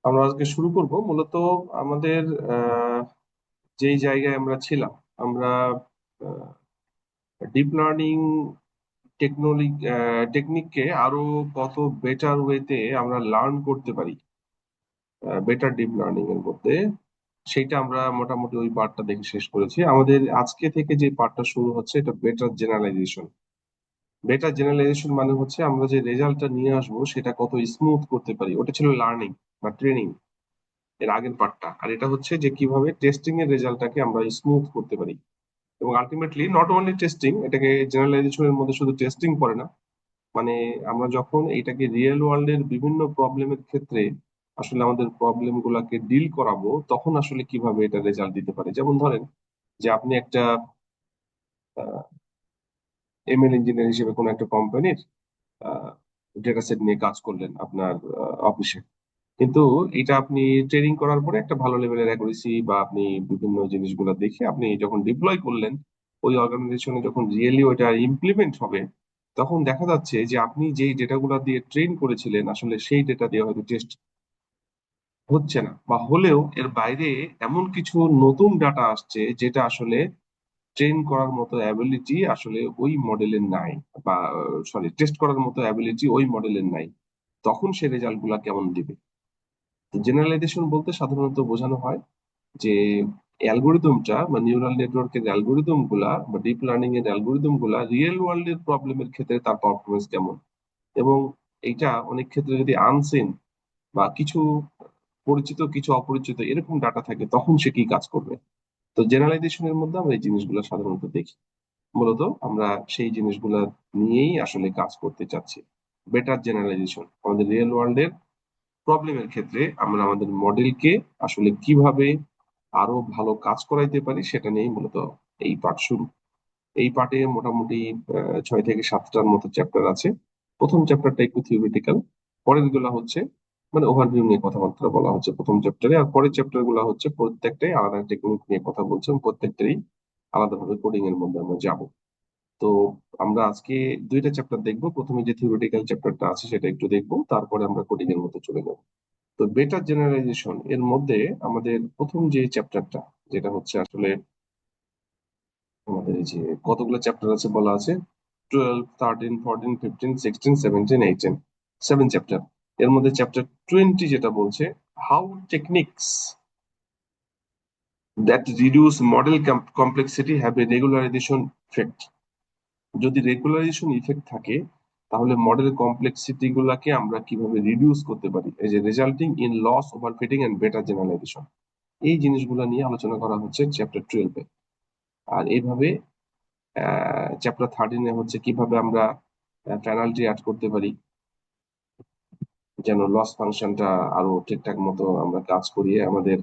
আমরা আজকে শুরু করব মূলত আমাদের আহ, যেই জায়গায় আমরা ছিলাম। আমরা ডিপ লার্নিং টেকনিককে আরো কত বেটার ওয়েতে আমরা লার্ন করতে পারি, বেটার ডিপ লার্নিং এর মধ্যে। সেইটা আমরা মোটামুটি ওই পার্টটা দেখে শেষ করেছি। আমাদের আজকে থেকে যে পার্টটা শুরু হচ্ছে এটা বেটার জেনারেলাইজেশন। বেটার জেনারেলাইজেশন মানে হচ্ছে আমরা যে রেজাল্টটা নিয়ে আসবো সেটা কত স্মুথ করতে পারি। ওটা ছিল লার্নিং বা ট্রেনিং এর আগের পার্টটা, আর এটা হচ্ছে যে কিভাবে টেস্টিং এর রেজাল্টটাকে আমরা স্মুথ করতে পারি। এবং আলটিমেটলি নট অনলি টেস্টিং, এটাকে জেনারেলাইজেশনের মধ্যে শুধু টেস্টিং পড়ে না, মানে আমরা যখন এটাকে রিয়েল ওয়ার্ল্ডের বিভিন্ন প্রবলেমের ক্ষেত্রে আসলে আমাদের প্রবলেম গুলাকে ডিল করাবো, তখন আসলে কিভাবে এটা রেজাল্ট দিতে পারে। যেমন ধরেন যে আপনি একটা এমএল ইঞ্জিনিয়ার হিসেবে কোনো একটা কোম্পানির ডেটা সেট নিয়ে কাজ করলেন আপনার অফিসে, কিন্তু এটা আপনি ট্রেনিং করার পরে একটা ভালো লেভেলের অ্যাকুরেসি বা আপনি বিভিন্ন জিনিসগুলো দেখে আপনি যখন ডিপ্লয় করলেন ওই অর্গানাইজেশনে, যখন রিয়েলি ওইটা ইমপ্লিমেন্ট হবে, তখন দেখা যাচ্ছে যে আপনি যেই ডেটাগুলো দিয়ে ট্রেন করেছিলেন আসলে সেই ডেটা দিয়ে হয়তো টেস্ট হচ্ছে না, বা হলেও এর বাইরে এমন কিছু নতুন ডাটা আসছে যেটা আসলে ট্রেন করার মতো অ্যাবিলিটি আসলে ওই মডেলের নাই, বা সরি, টেস্ট করার মতো অ্যাবিলিটি ওই মডেলের নাই। তখন সে রেজাল্ট গুলা কেমন দিবে? জেনারেলাইজেশন বলতে সাধারণত বোঝানো হয় যে অ্যালগোরিদমটা বা নিউরাল নেটওয়ার্কের অ্যালগোরিদম গুলা বা ডিপ লার্নিং এর অ্যালগোরিদম গুলা রিয়েল ওয়ার্ল্ডের প্রবলেমের ক্ষেত্রে তার পারফরমেন্স কেমন। এবং এইটা অনেক ক্ষেত্রে যদি আনসিন বা কিছু পরিচিত কিছু অপরিচিত এরকম ডাটা থাকে, তখন সে কি কাজ করবে। তো জেনারেলাইজেশনের মধ্যে আমরা এই জিনিসগুলো সাধারণত দেখি। মূলত আমরা সেই জিনিসগুলো নিয়েই আসলে কাজ করতে চাচ্ছি। বেটার জেনারেলাইজেশন আমাদের রিয়েল ওয়ার্ল্ডের প্রবলেমের ক্ষেত্রে আমরা আমাদের মডেলকে আসলে কিভাবে আরো ভালো কাজ করাইতে পারি সেটা নিয়েই মূলত এই পাঠ শুরু। এই পাঠে মোটামুটি 6 থেকে 7টার মতো চ্যাপ্টার আছে। প্রথম চ্যাপ্টারটা একটু থিওরিটিক্যাল, পরের গুলা হচ্ছে মানে ওভারভিউ নিয়ে কথাবার্তা বলা হচ্ছে প্রথম চ্যাপ্টারে, আর পরের চ্যাপ্টার গুলা হচ্ছে প্রত্যেকটাই আলাদা টেকনিক নিয়ে কথা বলছে এবং প্রত্যেকটারই আলাদাভাবে কোডিং এর মধ্যে আমরা যাব। তো আমরা আজকে 2টা চ্যাপ্টার দেখবো। প্রথমে যে থিওরিটিক্যাল চ্যাপ্টারটা আছে সেটা একটু দেখবো, তারপরে আমরা কোডিং এর মধ্যে চলে যাবো। তো বেটার জেনারেলাইজেশন এর মধ্যে আমাদের প্রথম যে চ্যাপ্টারটা, যেটা হচ্ছে আসলে আমাদের এই যে কতগুলো চ্যাপ্টার আছে বলা আছে, 12, 13, 14, 15, 16, 17, 18, 7 চ্যাপ্টার। এর মধ্যে চ্যাপ্টার 20 যেটা বলছে how techniques that reduce model complexity have a regularisation effect. যদি রেগুলারাইজেশন ইফেক্ট থাকে তাহলে মডেল কমপ্লেক্সিটি গুলাকে আমরা কিভাবে রিডিউস করতে পারি, এই যে resulting in loss overfitting and better generalization. এই জিনিসগুলো নিয়ে আলোচনা করা হচ্ছে চ্যাপ্টার 12-এ। আর এইভাবে চ্যাপ্টার 13-এ হচ্ছে কিভাবে আমরা পেনাল্টি অ্যাড করতে পারি যেন লস ফাংশনটা আরো ঠিকঠাক মতো আমরা কাজ করিয়ে আমাদের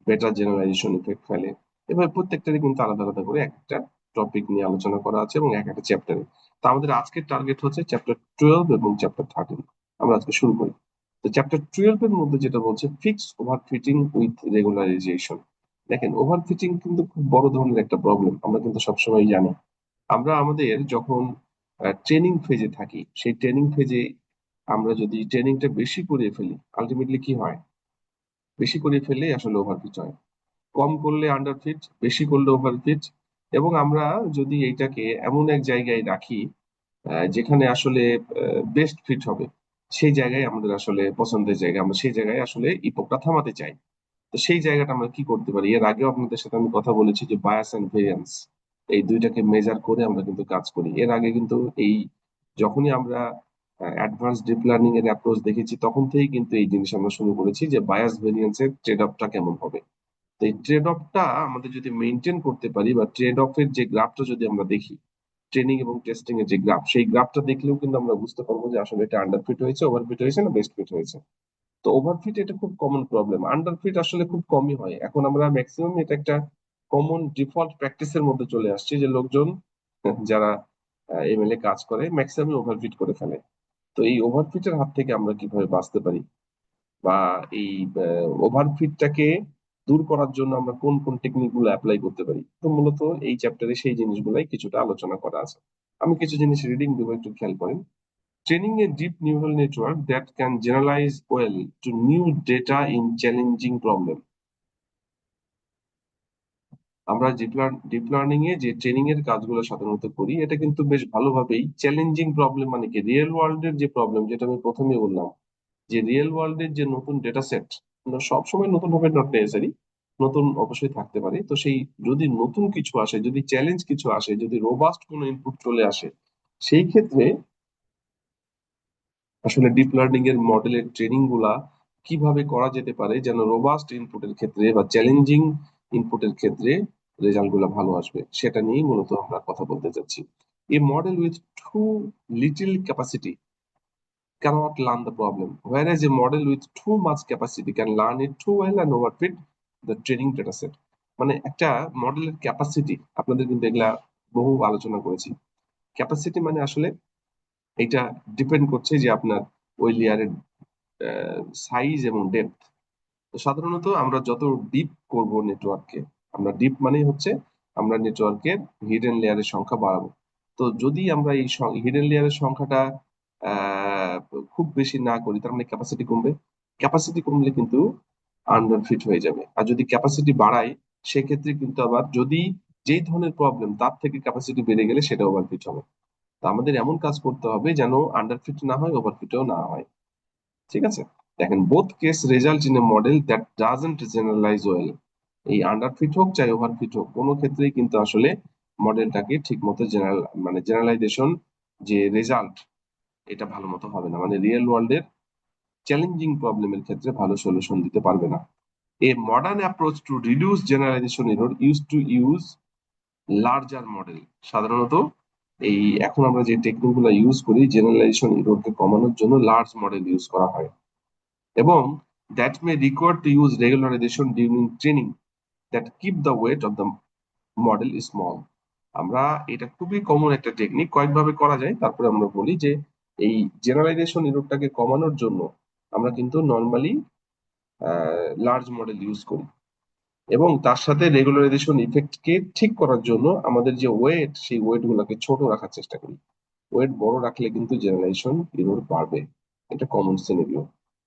বেটার জেনারেলাইজেশন ইফেক্ট ফেলে। এভাবে প্রত্যেকটারই কিন্তু আলাদা আলাদা করে একটা টপিক নিয়ে আলোচনা করা আছে এবং এক একটা চ্যাপ্টারে। তো আমাদের আজকের টার্গেট হচ্ছে চ্যাপ্টার 12 এবং চ্যাপ্টার 13। আমরা আজকে শুরু করি। তো চ্যাপ্টার 12 এর মধ্যে যেটা বলছে ফিক্স ওভারফিটিং উইথ রেগুলারাইজেশন। দেখেন, ওভারফিটিং কিন্তু খুব বড় ধরনের একটা প্রবলেম, আমরা কিন্তু সবসময় জানি। আমরা আমাদের যখন ট্রেনিং ফেজে থাকি, সেই ট্রেনিং ফেজে আমরা যদি ট্রেনিংটা বেশি করে ফেলি, আলটিমেটলি কি হয়? বেশি করে ফেললে আসলে ওভারফিট হয়। কম করলে আন্ডারফিট, বেশি করলে ওভারফিট। এবং আমরা যদি এইটাকে এমন এক জায়গায় রাখি যেখানে আসলে বেস্ট ফিট হবে, সেই জায়গায় আমাদের আসলে পছন্দের জায়গা, আমরা সেই জায়গায় আসলে ইপকটা থামাতে চাই। তো সেই জায়গাটা আমরা কি করতে পারি? এর আগেও আপনাদের সাথে আমি কথা বলেছি যে বায়াস এন্ড ভেরিয়েন্স, এই দুইটাকে মেজার করে আমরা কিন্তু কাজ করি। এর আগে কিন্তু এই যখনই আমরা অ্যাডভান্স ডিপ লার্নিং এর অ্যাপ্রোচ দেখেছি তখন থেকেই কিন্তু এই জিনিস আমরা শুরু করেছি যে বায়াস ভেরিয়েন্স এর ট্রেড অফটা কেমন হবে। তো এই ট্রেড অফটা আমাদের যদি মেনটেন করতে পারি, বা ট্রেড অফের যে গ্রাফটা যদি আমরা দেখি, ট্রেনিং এবং টেস্টিং এর যে গ্রাফ, সেই গ্রাফটা দেখলেও কিন্তু আমরা বুঝতে পারবো যে আসলে এটা আন্ডারফিট হয়েছে, ওভারফিট হয়েছে না বেস্ট ফিট হয়েছে। তো ওভারফিট এটা খুব কমন প্রবলেম, আন্ডারফিট আসলে খুব কমই হয়। এখন আমরা ম্যাক্সিমাম এটা একটা কমন ডিফল্ট প্র্যাকটিসের মধ্যে চলে আসছে যে লোকজন যারা এমএলএ কাজ করে ম্যাক্সিমাম ওভারফিট করে ফেলে। তো এই ওভারফিটের হাত থেকে আমরা কিভাবে বাঁচতে পারি, বা এই ওভারফিটটাকে দূর করার জন্য আমরা কোন কোন টেকনিক গুলো অ্যাপ্লাই করতে পারি, তো মূলত এই চ্যাপ্টারে সেই জিনিসগুলাই কিছুটা আলোচনা করা আছে। আমি কিছু জিনিস রিডিং দেবো, একটু খেয়াল করেন। training a deep neural network that can generalize well to new data in challenging problem. আমরা ডিপ লার্নিং এ যে ট্রেনিং এর কাজগুলো সাধারণত করি এটা কিন্তু বেশ ভালোভাবেই চ্যালেঞ্জিং প্রবলেম মানে কি রিয়েল ওয়ার্ল্ড এর যে প্রবলেম যেটা আমি প্রথমে বললাম যে রিয়েল ওয়ার্ল্ড এর যে নতুন ডেটা সেট সবসময় নতুন হবে নট নেসেসারি, নতুন অবশ্যই থাকতে পারে। তো সেই যদি নতুন কিছু আসে, যদি চ্যালেঞ্জ কিছু আসে, যদি রোবাস্ট কোনো ইনপুট চলে আসে, সেই ক্ষেত্রে আসলে ডিপ লার্নিং এর মডেলের ট্রেনিং গুলা কিভাবে করা যেতে পারে যেন রোবাস্ট ইনপুটের ক্ষেত্রে বা চ্যালেঞ্জিং ইনপুটের ক্ষেত্রে রেজাল্ট গুলা ভালো আসবে, সেটা নিয়েই মূলত আমরা কথা বলতে চাচ্ছি। A model with too little capacity cannot learn the problem, whereas a model with too much capacity can learn it too well and overfit the training data set. মানে একটা মডেলের ক্যাপাসিটি আপনাদের কিন্তু এগুলা বহু আলোচনা করেছি। ক্যাপাসিটি মানে আসলে এটা ডিপেন্ড করছে যে আপনার ওই লেয়ারের সাইজ এবং ডেপথ। তো সাধারণত আমরা যত ডিপ করব নেটওয়ার্ককে, আমরা ডিপ মানেই হচ্ছে আমরা নেটওয়ার্কের হিডেন লেয়ারের সংখ্যা বাড়াবো। তো যদি আমরা এই হিডেন লেয়ারের সংখ্যাটা আহ, খুব বেশি না করি তার মানে ক্যাপাসিটি কমবে। ক্যাপাসিটি কমলে কিন্তু আন্ডার ফিট হয়ে যাবে। আর যদি ক্যাপাসিটি বাড়াই সেক্ষেত্রে কিন্তু আবার যদি যেই ধরনের প্রবলেম তার থেকে ক্যাপাসিটি বেড়ে গেলে সেটা ওভারফিট হবে। তো আমাদের এমন কাজ করতে হবে যেন আন্ডার ফিট না হয়, ওভারফিটও না হয়। ঠিক আছে, দেখেন both case result in a model that doesn't generalise well. এই আন্ডারফিট হোক চাই ওভারফিট হোক কোনো ক্ষেত্রেই কিন্তু আসলে মডেলটাকে ঠিক মতো জেনারেল মানে জেনারেলাইজেশন যে রেজাল্ট এটা ভালো মতো হবে না, মানে রিয়েল ওয়ার্ল্ডের চ্যালেঞ্জিং প্রবলেমের ক্ষেত্রে ভালো সলিউশন দিতে পারবে না। A modern approach to reduce generalisation error use larger model. সাধারণত এই এখন আমরা যে টেকনিক গুলো ইউজ করি জেনারেলাইজেশন এররকে কমানোর জন্য লার্জ মডেল ইউজ করা হয় এবং that may require to use regularization during training that keep the weight of the model small. আমরা এটা খুবই কমন একটা টেকনিক, কয়েকভাবে করা যায় তারপরে আমরা বলি যে এই জেনারেলাইজেশন ইরোরটাকে কমানোর জন্য আমরা কিন্তু নর্মালি লার্জ মডেল ইউজ করি এবং তার সাথে রেগুলারাইজেশন ইফেক্টকে ঠিক করার জন্য আমাদের যে ওয়েট সেই ওয়েট গুলোকে ছোট রাখার চেষ্টা করি। ওয়েট বড় রাখলে কিন্তু জেনারেশন এরর বাড়বে, এটা কমন সিনারিও।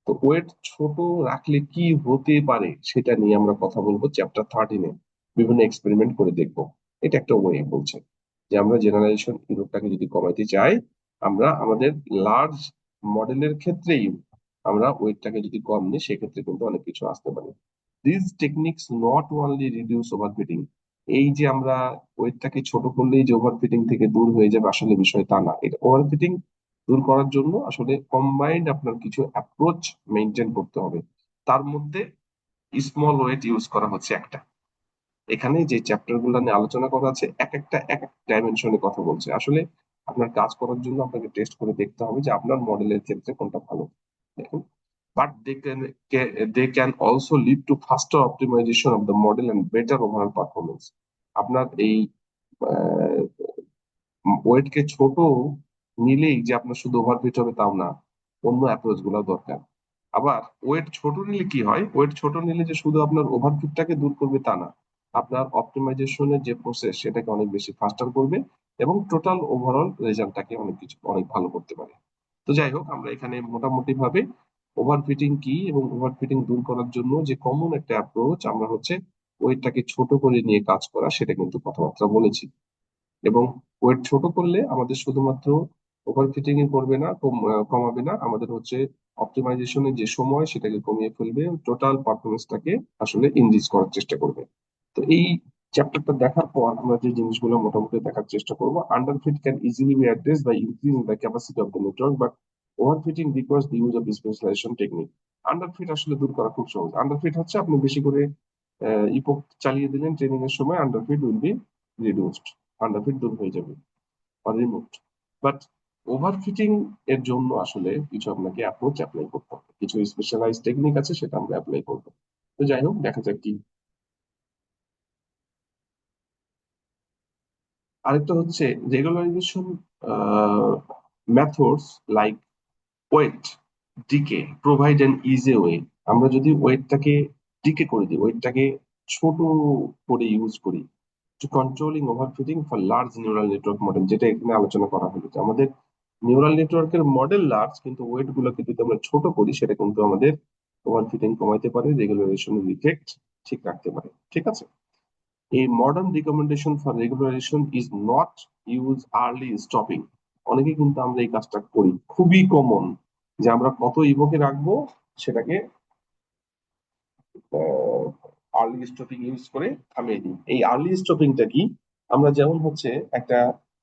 তো ওয়েট ছোট রাখলে কি হতে পারে সেটা নিয়ে আমরা কথা বলবো চ্যাপ্টার 13-এ, বিভিন্ন এক্সপেরিমেন্ট করে দেখবো। এটা একটা ওয়ে বলছে যে আমরা জেনারেশন এররটাকে যদি কমাইতে চাই আমরা আমাদের লার্জ মডেলের ক্ষেত্রেই আমরা ওয়েটটাকে যদি কম নিই সেক্ষেত্রে কিন্তু অনেক কিছু আসতে পারে। This techniques not only reduce overfitting, এই যে আমরা ওয়েটটাকে ছোট করলেই যে ওভারফিটিং থেকে দূর হয়ে যাবে আসলে বিষয় তা না। এটা ওভারফিটিং দূর করার জন্য আসলে কম্বাইন্ড আপনার কিছু অ্যাপ্রোচ মেনটেন করতে হবে। তার মধ্যে স্মল ওয়েট ইউজ করা হচ্ছে একটা। এখানে যে চ্যাপ্টার গুলো নিয়ে আলোচনা করা আছে এক একটা এক এক ডাইমেনশনে কথা বলছে। আসলে আপনার কাজ করার জন্য আপনাকে টেস্ট করে দেখতে হবে যে আপনার মডেলের ক্ষেত্রে কোনটা ভালো। দেখুন, but they can also lead to faster optimization of the model and better overall performance. আপনার এই ওয়েট কে ছোট নিলেই যে আপনার শুধু ওভারফিট হবে তাও না, অন্য অ্যাপ্রোচ গুলো দরকার। আবার ওয়েট ছোট নিলে কি হয়, ওয়েট ছোট নিলে যে শুধু আপনার ওভারফিটটাকে দূর করবে তা না, আপনার অপটিমাইজেশনের যে প্রসেস সেটাকে অনেক বেশি ফাস্টার করবে এবং টোটাল ওভারঅল রেজাল্টটাকে অনেক কিছু অনেক ভালো করতে পারে। তো যাই হোক, আমরা এখানে মোটামুটি ভাবে ওভারফিটিং কি এবং ওভারফিটিং দূর করার জন্য যে কমন একটা অ্যাপ্রোচ আমরা হচ্ছে ওয়েটটাকে ছোট করে নিয়ে কাজ করা সেটা কিন্তু কথাবার্তা বলেছি। এবং ওয়েট ছোট করলে আমাদের শুধুমাত্র ওভারফিটিং ই করবে না, কমাবে না, আমাদের হচ্ছে অপটিমাইজেশনের যে সময় সেটাকে কমিয়ে ফেলবে, টোটাল পারফরমেন্সটাকে আসলে ইনক্রিজ করার চেষ্টা করবে। তো এই চ্যাপ্টারটা দেখার পর আমরা যে জিনিসগুলো মোটামুটি দেখার চেষ্টা করবো, underfit can easily be address by increasing the capacity of the network, but overfitting requires the use of specialization technique. Underfit আসলে দূর করা খুব সহজ। আন্ডারফিট হচ্ছে আপনি বেশি করে ইপক চালিয়ে দিলেন ট্রেনিং এর সময়, আন্ডারফিট উইল বি রিডিউসড, আন্ডারফিট দূর হয়ে যাবে বা রিমুভড। বাট ওভারফিটিং এর জন্য আসলে কিছু আপনাকে অ্যাপ্রোচ অ্যাপ্লাই করতে হবে, কিছু স্পেশালাইজ টেকনিক আছে সেটা আমরা অ্যাপ্লাই করবো। তো যাই হোক, দেখা যাক কি। আরেকটা হচ্ছে regularisation methods like weight decay provide an easy way. আমরা যদি ওয়েটটাকে ডিকে করে দিই, ওয়েটটাকে ছোট করে ইউজ করি to controlling overfitting for large neural network model, যেটা এখানে আলোচনা করা হলো যে আমাদের নিউরাল নেটওয়ার্কের মডেল লার্জ, কিন্তু ওয়েট গুলোকে যদি আমরা ছোট করি সেটা কিন্তু আমাদের ওভারফিটিং কমাইতে পারে, রেগুলারাইজেশনের ইফেক্ট ঠিক রাখতে পারে। ঠিক আছে। এই modern recommendation for regularisation is not use early stopping. অনেকে কিন্তু আমরা এই কাজটা করি, খুবই কমন, যে আমরা কত ইভোকে রাখবো সেটাকে আর্লি স্টপিং ইউজ করে থামিয়ে দিই। এই আর্লি স্টপিংটা কি? আমরা যেমন হচ্ছে একটা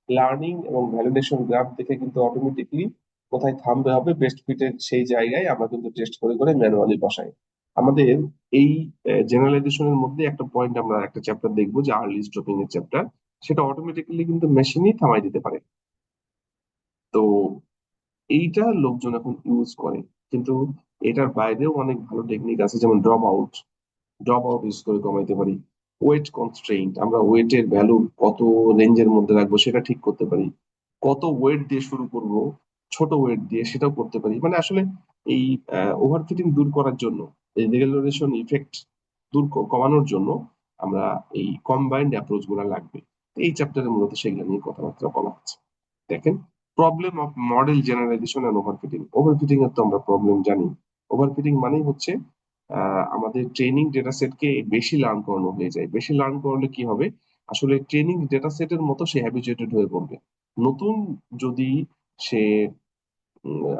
লার্নিং এবং ভ্যালিডেশন গ্রাফ দেখে কিন্তু অটোমেটিকলি কোথায় থামবে হবে বেস্ট ফিটের সেই জায়গায় আমরা কিন্তু টেস্ট করে করে ম্যানুয়ালি বসাই। আমাদের এই জেনারেলাইজেশনের মধ্যে একটা পয়েন্ট আমরা একটা চ্যাপ্টার দেখবো যে আর্লি স্টপিং এর চ্যাপ্টার, সেটা অটোমেটিক্যালি কিন্তু মেশিনই থামাই দিতে পারে। তো এইটা লোকজন এখন ইউজ করে, কিন্তু এটার বাইরেও অনেক ভালো টেকনিক আছে, যেমন ড্রপ আউট ইউজ করে কমাইতে পারি। ওয়েট কনস্ট্রেইন্ট, আমরা ওয়েটের ভ্যালু কত রেঞ্জের মধ্যে রাখবো সেটা ঠিক করতে পারি। কত ওয়েট দিয়ে শুরু করব, ছোট ওয়েট দিয়ে সেটাও করতে পারি। মানে আসলে এই ওভারফিটিং দূর করার জন্য, এই রেগুলারেশন ইফেক্ট কমানোর জন্য আমরা এই কম্বাইন্ড অ্যাপ্রোচ গুলা লাগবে। তো এই চ্যাপ্টারে মূলত সেগুলো নিয়ে কথাবার্তা বলা হচ্ছে। দেখেন, problem of model generalization and overfitting. Overfitting এর তো আমরা প্রবলেম জানি। ওভারফিটিং মানেই হচ্ছে আমাদের ট্রেনিং ডেটা সেটকে বেশি লার্ন করানো হয়ে যায়। বেশি লার্ন করলে কি হবে, আসলে ট্রেনিং ডেটা সেটের মতো সে হ্যাবিচুয়েটেড হয়ে পড়বে। নতুন যদি সে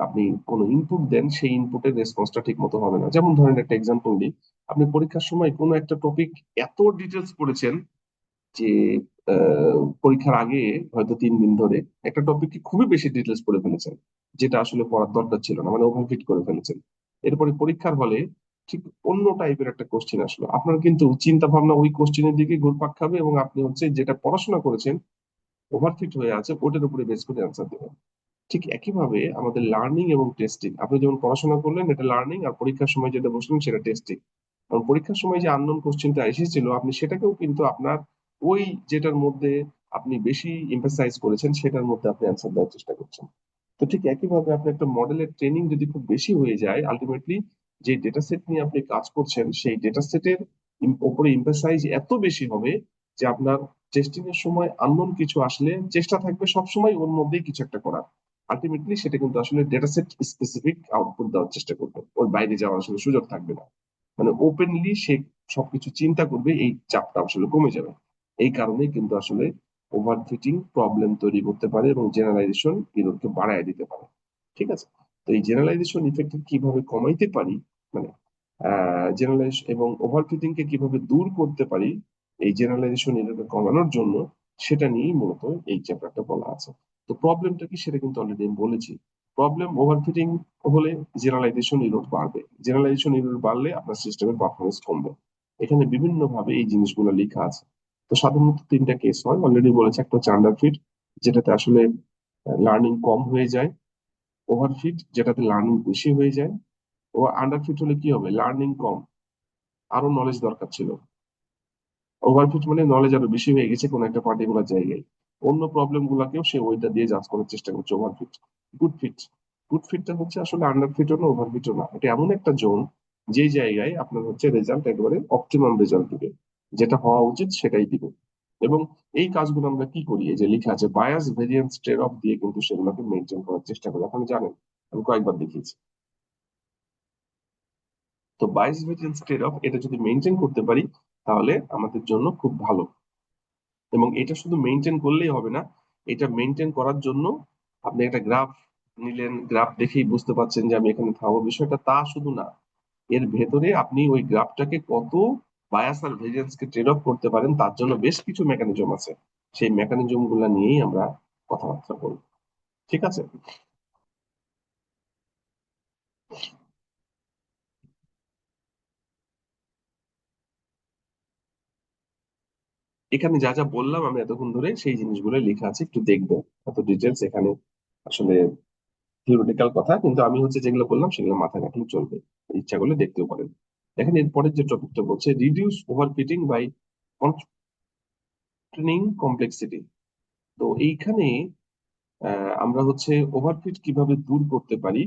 আপনি কোনো ইনপুট দেন, সেই ইনপুটের রেসপন্সটা ঠিক মতো হবে না। যেমন ধরেন একটা এক্সাম্পল দিই, আপনি পরীক্ষার সময় কোনো একটা টপিক এত ডিটেলস পড়েছেন যে পরীক্ষার আগে হয়তো 3 দিন ধরে একটা টপিককে খুবই বেশি ডিটেলস পড়ে ফেলেছেন, যেটা আসলে পড়ার দরকার ছিল না, মানে ওভারফিট করে ফেলেছেন। এরপরে পরীক্ষার হলে ঠিক অন্য টাইপের একটা কোশ্চেন আসলো, আপনার কিন্তু চিন্তা ভাবনা ওই কোশ্চেনের দিকে ঘুরপাক খাবে, এবং আপনি হচ্ছে যেটা পড়াশোনা করেছেন ওভারফিট হয়ে আছে ওটার উপরে বেস করে অ্যান্সার দেবেন। ঠিক একইভাবে আমাদের লার্নিং এবং টেস্টিং, আপনি যেমন পড়াশোনা করলেন এটা লার্নিং, আর পরীক্ষার সময় যেটা বসলেন সেটা টেস্টিং। কারণ পরীক্ষার সময় যে আননোন কোশ্চেনটা এসেছিল আপনি সেটাকেও কিন্তু আপনার ওই যেটার মধ্যে আপনি বেশি এমফাসাইজ করেছেন সেটার মধ্যে আপনি অ্যান্সার দেওয়ার চেষ্টা করছেন। তো ঠিক একইভাবে আপনি একটা মডেলের ট্রেনিং যদি খুব বেশি হয়ে যায়, আলটিমেটলি যে ডেটা সেট নিয়ে আপনি কাজ করছেন সেই ডেটা সেটের উপরে এমফাসাইজ এত বেশি হবে যে আপনার টেস্টিং এর সময় আননোন কিছু আসলে চেষ্টা থাকবে সবসময় ওর মধ্যেই কিছু একটা করার। আলটিমেটলি সেটা কিন্তু আসলে ডেটা সেট স্পেসিফিক আউটপুট দেওয়ার চেষ্টা করবে, ওর বাইরে যাওয়ার আসলে সুযোগ থাকবে না। মানে ওপেনলি সে সবকিছু চিন্তা করবে, এই চাপটা আসলে কমে যাবে। এই কারণেই কিন্তু আসলে ওভারফিটিং প্রবলেম তৈরি করতে পারে এবং জেনারেলাইজেশন এররকে বাড়ায় দিতে পারে। ঠিক আছে। তো এই জেনারেলাইজেশন ইফেক্ট কিভাবে কমাইতে পারি, মানে জেনারেলাইজেশন এবং ওভারফিটিং কে কিভাবে দূর করতে পারি এই জেনারেলাইজেশন এররকে কমানোর জন্য, সেটা নিয়েই মূলত এই চ্যাপ্টারটা বলা আছে। তো প্রবলেমটা কি সেটা কিন্তু অলরেডি আমি বলেছি। প্রবলেম ওভারফিটিং হলে জেনারেলাইজেশন এরর বাড়বে, জেনারেলাইজেশন এরর বাড়লে আপনার সিস্টেমের পারফরমেন্স কমবে। এখানে বিভিন্ন ভাবে এই জিনিসগুলো লেখা আছে। তো সাধারণত 3টা কেস হয়, অলরেডি বলেছে। একটা হচ্ছে আন্ডারফিট, যেটাতে আসলে লার্নিং কম হয়ে যায়। ওভারফিট, যেটাতে লার্নিং বেশি হয়ে যায়। ও আন্ডারফিট হলে কি হবে, লার্নিং কম, আরো নলেজ দরকার ছিল। ওভারফিট মানে নলেজ আরো বেশি হয়ে গেছে কোন একটা পার্টিকুলার জায়গায়, অন্য প্রবলেম গুলাকেও সে ওইটা দিয়ে জাজ করার চেষ্টা করছে। ওভারফিট। গুড ফিট, গুড ফিটটা হচ্ছে আসলে আন্ডারফিটও না ওভারফিটও না, এটা এমন একটা জোন যে জায়গায় আপনার হচ্ছে রেজাল্ট একবারে অপটিমাম রেজাল্ট দিবে, যেটা হওয়া উচিত সেটাই দিবে। এবং এই কাজগুলো আমরা কি করি, এই যে লেখা আছে বায়াস ভেরিয়েন্স ট্রেড অফ দিয়ে কিন্তু সেগুলোকে মেনটেন করার চেষ্টা করি। আপনি জানেন আমি কয়েকবার দেখিয়েছি। তো বায়াস ভেরিয়েন্স ট্রেড অফ এটা যদি মেনটেন করতে পারি তাহলে আমাদের জন্য খুব ভালো। এবং এটা শুধু মেনটেন করলেই হবে না, এটা মেনটেন করার জন্য আপনি একটা গ্রাফ নিলেন, গ্রাফ দেখেই বুঝতে পারছেন যে আমি এখানে থামবো, বিষয়টা তা শুধু না। এর ভেতরে আপনি ওই গ্রাফটাকে কত বায়াস আর ভেরিয়েন্স কে ট্রেড অফ করতে পারেন তার জন্য বেশ কিছু মেকানিজম আছে। সেই মেকানিজম গুলা নিয়েই আমরা কথাবার্তা বলবো। ঠিক আছে। এখানে যা যা বললাম আমি এতক্ষণ ধরে সেই জিনিসগুলো লেখা আছে, একটু দেখবেন। এত ডিটেলস এখানে আসলে থিওরিটিক্যাল কথা, কিন্তু আমি হচ্ছে যেগুলো বললাম সেগুলো মাথায় রাখলে চলবে, ইচ্ছা করলে দেখতেও পারেন। দেখেন এরপরের যে টপিকটা বলছে রিডিউস ওভারফিটিং বাই কন্ট্রেনিং কমপ্লেক্সিটি। তো এইখানে আমরা হচ্ছে ওভারফিট কিভাবে দূর করতে পারি,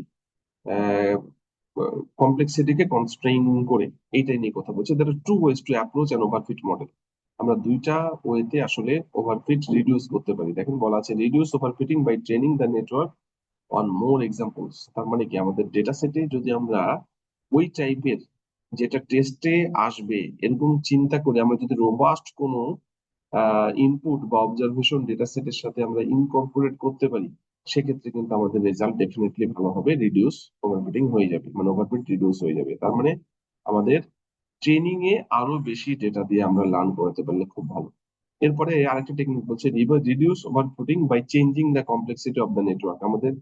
কমপ্লেক্সিটিকে কনস্ট্রেইন করে, এইটাই নিয়ে কথা বলছে। There are two ways to approach an overfit model. আমরা দুইটা ওয়েতে আসলে ওভারফিট রিডিউস করতে পারি। দেখেন বলা আছে reduce overfitting by training the network on more examples. তার মানে কি, আমাদের ডেটা সেটে যদি আমরা ওই টাইপের যেটা টেস্টে আসবে এরকম চিন্তা করে আমরা যদি রোবাস্ট কোনো ইনপুট বা অবজারভেশন ডেটা সেটের সাথে আমরা ইনকর্পোরেট করতে পারি, সেক্ষেত্রে কিন্তু আমাদের রেজাল্ট ডেফিনেটলি ভালো হবে, রিডিউস ওভারফিটিং হয়ে যাবে, মানে ওভারফিট রিডিউস হয়ে যাবে। তার মানে আমাদের ট্রেনিং এ আরো বেশি ডেটা দিয়ে আমরা লার্ন করাতে পারলে খুব ভালো। এরপরে আরেকটা টেকনিক বলছে reduce overfitting by changing the complexity of the network. আমাদের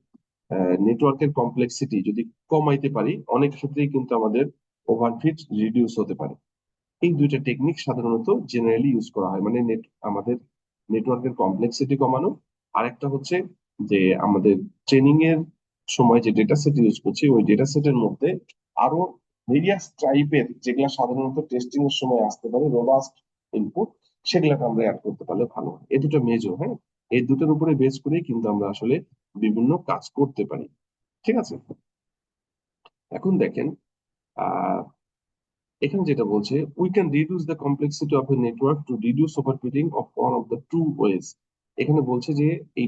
নেটওয়ার্কের কমপ্লেক্সিটি যদি কমাইতে পারি, অনেক ক্ষেত্রেই কিন্তু আমাদের ওভারফিট রিডিউস হতে পারে। এই দুইটা টেকনিক সাধারণত জেনারেলি ইউজ করা হয়, মানে আমাদের নেটওয়ার্কের কমপ্লেক্সিটি কমানো, আর একটা হচ্ছে যে আমাদের ট্রেনিং এর সময় যে ডেটা সেট ইউজ করছি ওই ডেটা সেটের মধ্যে আরো ভেরিয়াস টাইপের, যেগুলা সাধারণত টেস্টিং এর সময় আসতে পারে রোবাস্ট ইনপুট, সেগুলাকে আমরা অ্যাড করতে পারলে ভালো হয়। এই দুটো মেজর, হ্যাঁ, এই দুটোর উপরে বেস করেই কিন্তু আমরা আসলে বিভিন্ন কাজ করতে পারি। ঠিক আছে। এখন দেখেন, আহ এখানে যেটা বলছে, we can reduce the complexity of a network to reduce overfitting of one of the two ways. এখানে বলছে যে এই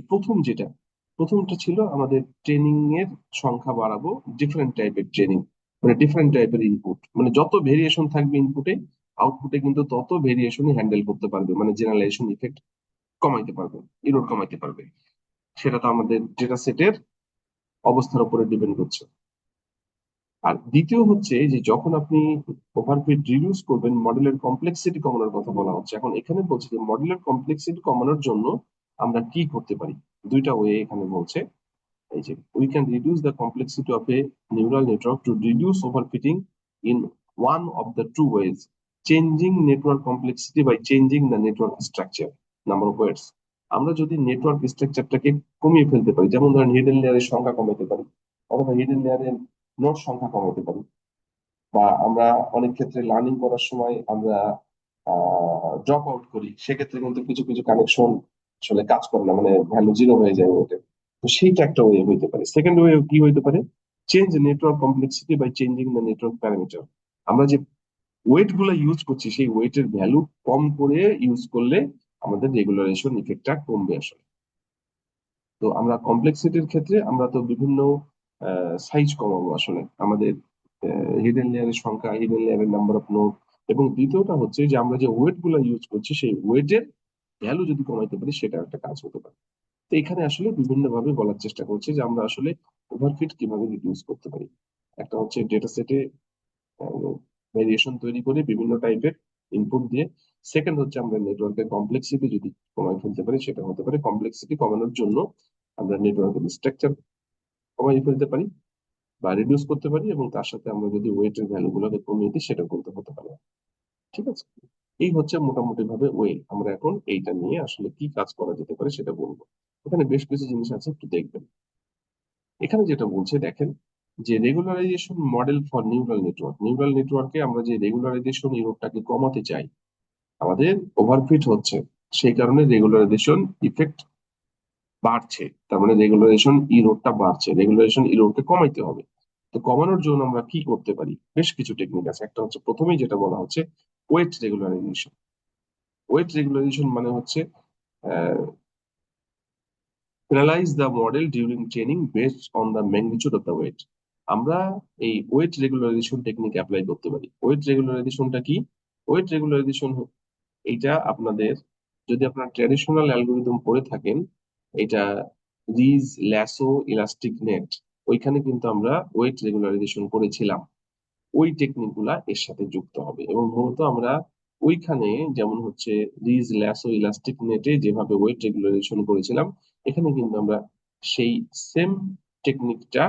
প্রথমটা ছিল আমাদের ট্রেনিং এর সংখ্যা বাড়াবো, ডিফারেন্ট টাইপের ট্রেনিং, মানে ডিফারেন্ট টাইপের ইনপুট, মানে যত ভেরিয়েশন থাকবে ইনপুটে, আউটপুটে কিন্তু তত ভেরিয়েশনই হ্যান্ডেল করতে পারবে, মানে জেনারেলাইজেশন ইফেক্ট কমাইতে পারবে, ইরোর কমাইতে পারবে। সেটা তো আমাদের ডেটা সেটের অবস্থার উপরে ডিপেন্ড করছে। আর দ্বিতীয় হচ্ছে যে যখন আপনি ওভারফিট রিডিউস করবেন, মডেলের কমপ্লেক্সিটি কমানোর কথা বলা হচ্ছে। এখন এখানে বলছে যে মডেলের কমপ্লেক্সিটি কমানোর জন্য আমরা কি করতে পারি। দুইটা ওয়ে এখানে বলছে। এই যে we can reduce the complexity of a neural network to reduce overfitting in one of the two ways, changing network complexity by changing the network structure, number of weights. আমরা যদি নেটওয়ার্ক স্ট্রাকচারটাকে কমিয়ে ফেলতে পারি, যেমন ধরেন হিডেন লেয়ারের সংখ্যা কমাতে পারি, অথবা হিডেন লেয়ারের নোড সংখ্যা কমাতে পারি, বা আমরা অনেক ক্ষেত্রে লার্নিং করার সময় আমরা ড্রপ আউট করি, সেক্ষেত্রে কিন্তু কিছু কিছু কানেকশন আসলে কাজ করে না, মানে ভ্যালু জিরো হয়ে যায় ওটা। তো সেইটা একটা ওয়ে হইতে পারে। সেকেন্ড ওয়ে কি হইতে পারে, change network complexity by changing the network parameter. আমরা যে ওয়েট গুলো ইউজ করছি সেই ওয়েটের ভ্যালু কম করে ইউজ করলে আমাদের রেগুলারাইজেশন ইফেক্টটা কমবে আসলে। তো আমরা কমপ্লেক্সিটির ক্ষেত্রে আমরা তো বিভিন্ন সাইজ কমাবো আসলে, আমাদের হিডেন লেয়ারের সংখ্যা, হিডেন লেয়ারের নাম্বার অফ নোড। এবং দ্বিতীয়টা হচ্ছে যে আমরা যে ওয়েট গুলো ইউজ করছি সেই ওয়েটের ভ্যালু যদি কমাইতে পারি, সেটা একটা কাজ হতে পারে। তো এখানে আসলে বিভিন্ন ভাবে বলার চেষ্টা করছি যে আমরা আসলে ওভারফিট কিভাবে রিডিউস করতে পারি। একটা হচ্ছে ডেটা সেটে ভেরিয়েশন তৈরি করে বিভিন্ন টাইপের ইনপুট দিয়ে। সেকেন্ড হচ্ছে আমরা নেটওয়ার্কের কমপ্লেক্সিটি যদি কমাই ফেলতে পারি, সেটা হতে পারে। কমপ্লেক্সিটি কমানোর জন্য আমরা নেটওয়ার্কের স্ট্রাকচার কমাই ফেলতে পারি বা রিডিউস করতে পারি, এবং তার সাথে আমরা যদি ওয়েটের ভ্যালু গুলোকে কমিয়ে দিই, সেটা করতে হতে পারে। ঠিক আছে। এই হচ্ছে মোটামুটি ভাবে ওয়ে। আমরা এখন এইটা নিয়ে আসলে কি কাজ করা যেতে পারে সেটা বলবো। এখানে বেশ কিছু জিনিস আছে, একটু দেখবেন। এখানে যেটা বলছে দেখেন, যে regularisation model for neural network, neural নেটওয়ার্কে আমরা যে রেগুলারাইজেশন ইরোরটাকে কমাতে চাই, আমাদের ওভারফিট হচ্ছে, সেই কারণে রেগুলারাইজেশন ইফেক্ট বাড়ছে, তার মানে রেগুলারাইজেশন ইরোরটা বাড়ছে, রেগুলারাইজেশন ইরোরকে কমাইতে হবে। তো কমানোর জন্য আমরা কি করতে পারি, বেশ কিছু টেকনিক আছে। একটা হচ্ছে প্রথমেই যেটা বলা হচ্ছে ওয়েট রেগুলারাইজেশন। ওয়েট রেগুলারাইজেশন মানে হচ্ছে analyze the model during training based on the magnitude of the weight। আমরা এই ওয়েট রেগুলারাইজেশন টেকনিক অ্যাপ্লাই করতে পারি। ওয়েট রেগুলারাইজেশনটা কি? ওয়েট রেগুলারাইজেশন এইটা আপনাদের, যদি আপনার ট্র্যাডিশনাল অ্যালগোরিদম পড়ে থাকেন, এটা রিজ, ল্যাসো, ইলাস্টিক নেট, ওইখানে কিন্তু আমরা ওয়েট রেগুলারাইজেশন করেছিলাম। ওই টেকনিক গুলা এর সাথে যুক্ত হবে, এবং মূলত আমরা ওইখানে যেমন হচ্ছে রিজ, ল্যাসো, ইলাস্টিক নেটে যেভাবে ওয়েট রেগুলারাইজেশন করেছিলাম, এখানে কিন্তু আমরা সেই সেম টেকনিকটা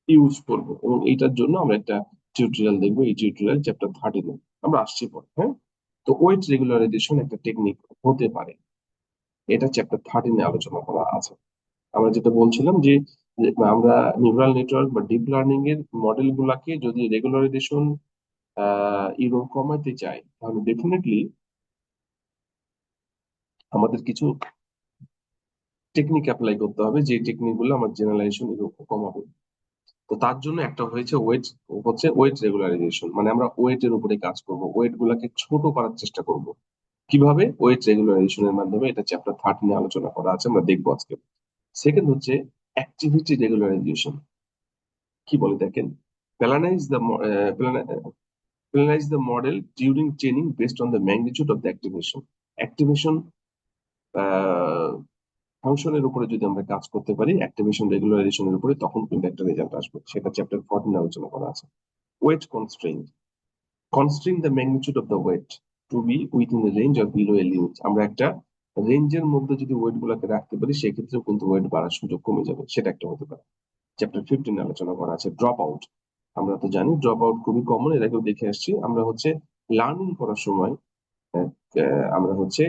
ইউজ করব, এবং এইটার জন্য আমরা একটা টিউটোরিয়াল দেখবো। এই টিউটোরিয়াল চ্যাপ্টার 13 আমরা আসছি পরে, হ্যাঁ। তো ওয়েট রেগুলারাইজেশন একটা টেকনিক হতে পারে, এটা চ্যাপ্টার 13 আলোচনা করা আছে। আমরা যেটা বলছিলাম যে যে আমরা নিউরাল নেটওয়ার্ক বা ডিপ লার্নিং এর মডেল গুলাকে যদি রেগুলারাইজেশন ইরোর কমাতে চাই, তাহলে ডেফিনেটলি আমাদের কিছু টেকনিক অ্যাপ্লাই করতে হবে, যে টেকনিক গুলো আমার জেনারেলাইজেশন ইরোর কমাবে। তো তার জন্য একটা হচ্ছে ওয়েট রেগুলারাইজেশন, মানে আমরা ওয়েট এর উপরে কাজ করব, ওয়েট গুলাকে ছোট করার চেষ্টা করব। কিভাবে? ওয়েট রেগুলারাইজেশনের মাধ্যমে। এটা চ্যাপ্টার 13 আলোচনা করা আছে, আমরা দেখবো আজকে। সেকেন্ড হচ্ছে অ্যাক্টিভিটি রেগুলারাইজেশন কি বলে দেখেন, প্যালানাইজ the Analyze the model during training based on the magnitude of the activation. Activation ফাংশনের উপরে যদি আমরা কাজ করতে পারি, অ্যাক্টিভেশন রেগুলারাইজেশনের উপরে, তখন কিন্তু একটা রেজাল্ট আসবে। সেটা চ্যাপ্টার 14 আলোচনা করা আছে। Weight constrain, constrain the magnitude of the weight to be within the range or below a limit. আমরা একটা রেঞ্জের মধ্যে যদি ওয়েট গুলাকে রাখতে পারি, সেক্ষেত্রেও কিন্তু ওয়েট বাড়ার সুযোগ কমে যাবে, সেটা একটা হতে পারে। চ্যাপ্টার 15 আলোচনা করা আছে ড্রপ আউট। আমরা তো জানি ড্রপ আউট খুবই কমন, এর আগেও দেখে আসছি। আমরা হচ্ছে লার্নিং করার সময় আমরা হচ্ছে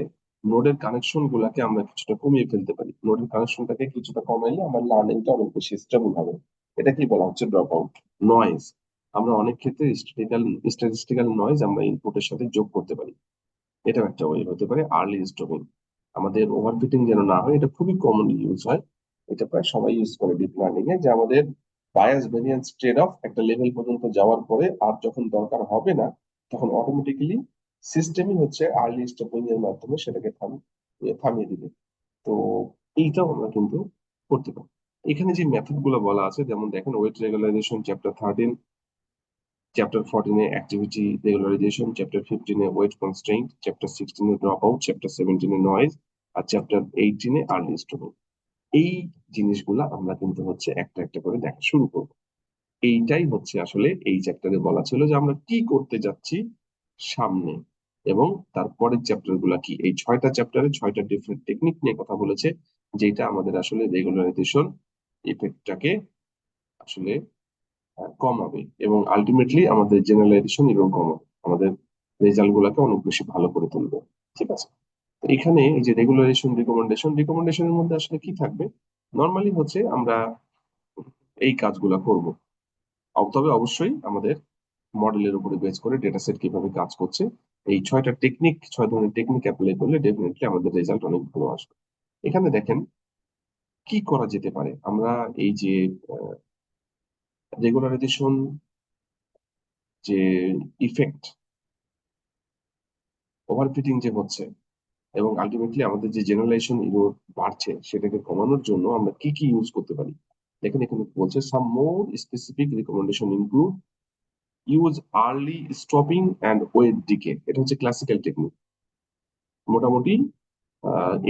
নোডের কানেকশন গুলাকে আমরা কিছুটা কমিয়ে ফেলতে পারি। নোডের কানেকশনটাকে কিছুটা কমাইলে আমার লার্নিংটা অনেক বেশি স্টেবল হবে। এটা কি বলা হচ্ছে ড্রপ আউট। নয়েজ, আমরা অনেক ক্ষেত্রে স্ট্যাটিস্টিক্যাল নয়েজ আমরা ইনপুটের সাথে যোগ করতে পারি, এটাও একটা ওয়ে হতে পারে। আর্লি স্টপিং, আমাদের ওভারফিটিং যেন না হয়, এটা খুবই কমনলি ইউজ হয়। এটা প্রায় সবাই ইউজ করে ডিপ লার্নিং এ, যে আমাদের বায়াস ভেরিয়েন্স ট্রেড অফ একটা লেভেল পর্যন্ত যাওয়ার পরে আর যখন দরকার হবে না, তখন অটোমেটিক্যালি সিস্টেমই হচ্ছে আর্লি স্টপিং এর মাধ্যমে সেটাকে থামিয়ে দিবে। তো এইটাও আমরা কিন্তু করতে পারি। এখানে যে মেথড গুলো বলা আছে, যেমন দেখেন ওয়েট রেগুলারাইজেশন চ্যাপ্টার 13, চ্যাপ্টার 14 এ অ্যাক্টিভিটি রেগুলারাইজেশন, চ্যাপ্টার 15 এ ওয়েট কনস্ট্রেইন্ট, চ্যাপ্টার 16 এ ড্রপ আউট, চ্যাপ্টার 17 এ নয়েজ, আর চ্যাপ্টার 18 এ আর্লি স্টপিং। এই জিনিসগুলা আমরা কিন্তু হচ্ছে একটা একটা করে দেখা শুরু করব। এইটাই হচ্ছে আসলে এই চ্যাপ্টারে বলা ছিল যে আমরা কি করতে যাচ্ছি সামনে, এবং তারপরের চ্যাপ্টার গুলা কি। এই 6টা চ্যাপ্টারে 6টা ডিফারেন্ট টেকনিক নিয়ে কথা বলেছে, যেটা আমাদের আসলে রেগুলারাইজেশন ইফেক্টটাকে আসলে কমাবে, এবং আলটিমেটলি আমাদের জেনারেলাইজেশন এরকম কমাবে, আমাদের রেজাল্ট গুলাকে অনেক বেশি ভালো করে তুলবে। ঠিক আছে, তো এখানে এই যে রেগুলারাইজেশন রিকমেন্ডেশনের মধ্যে আসলে কি থাকবে, নর্মালি হচ্ছে আমরা এই কাজগুলা করব। তবে অবশ্যই আমাদের মডেলের উপরে বেস করে ডেটা সেট কিভাবে কাজ করছে, এই 6 ধরনের টেকনিক অ্যাপ্লাই করলে ডেফিনেটলি আমাদের রেজাল্ট অনেক ভালো আসবে। এখানে দেখেন কি করা যেতে পারে। আমরা এই যে রেগুলারাইজেশন যে ইফেক্ট, ওভারফিটিং যে হচ্ছে, এবং আলটিমেটলি আমাদের যে জেনারেলাইজেশন ইরোর বাড়ছে, সেটাকে কমানোর জন্য আমরা কি কি ইউজ করতে পারি। দেখেন এখানে বলছে some more specific recommendation include use early stopping and weight decay. এটা হচ্ছে ক্লাসিক্যাল টেকনিক। মোটামুটি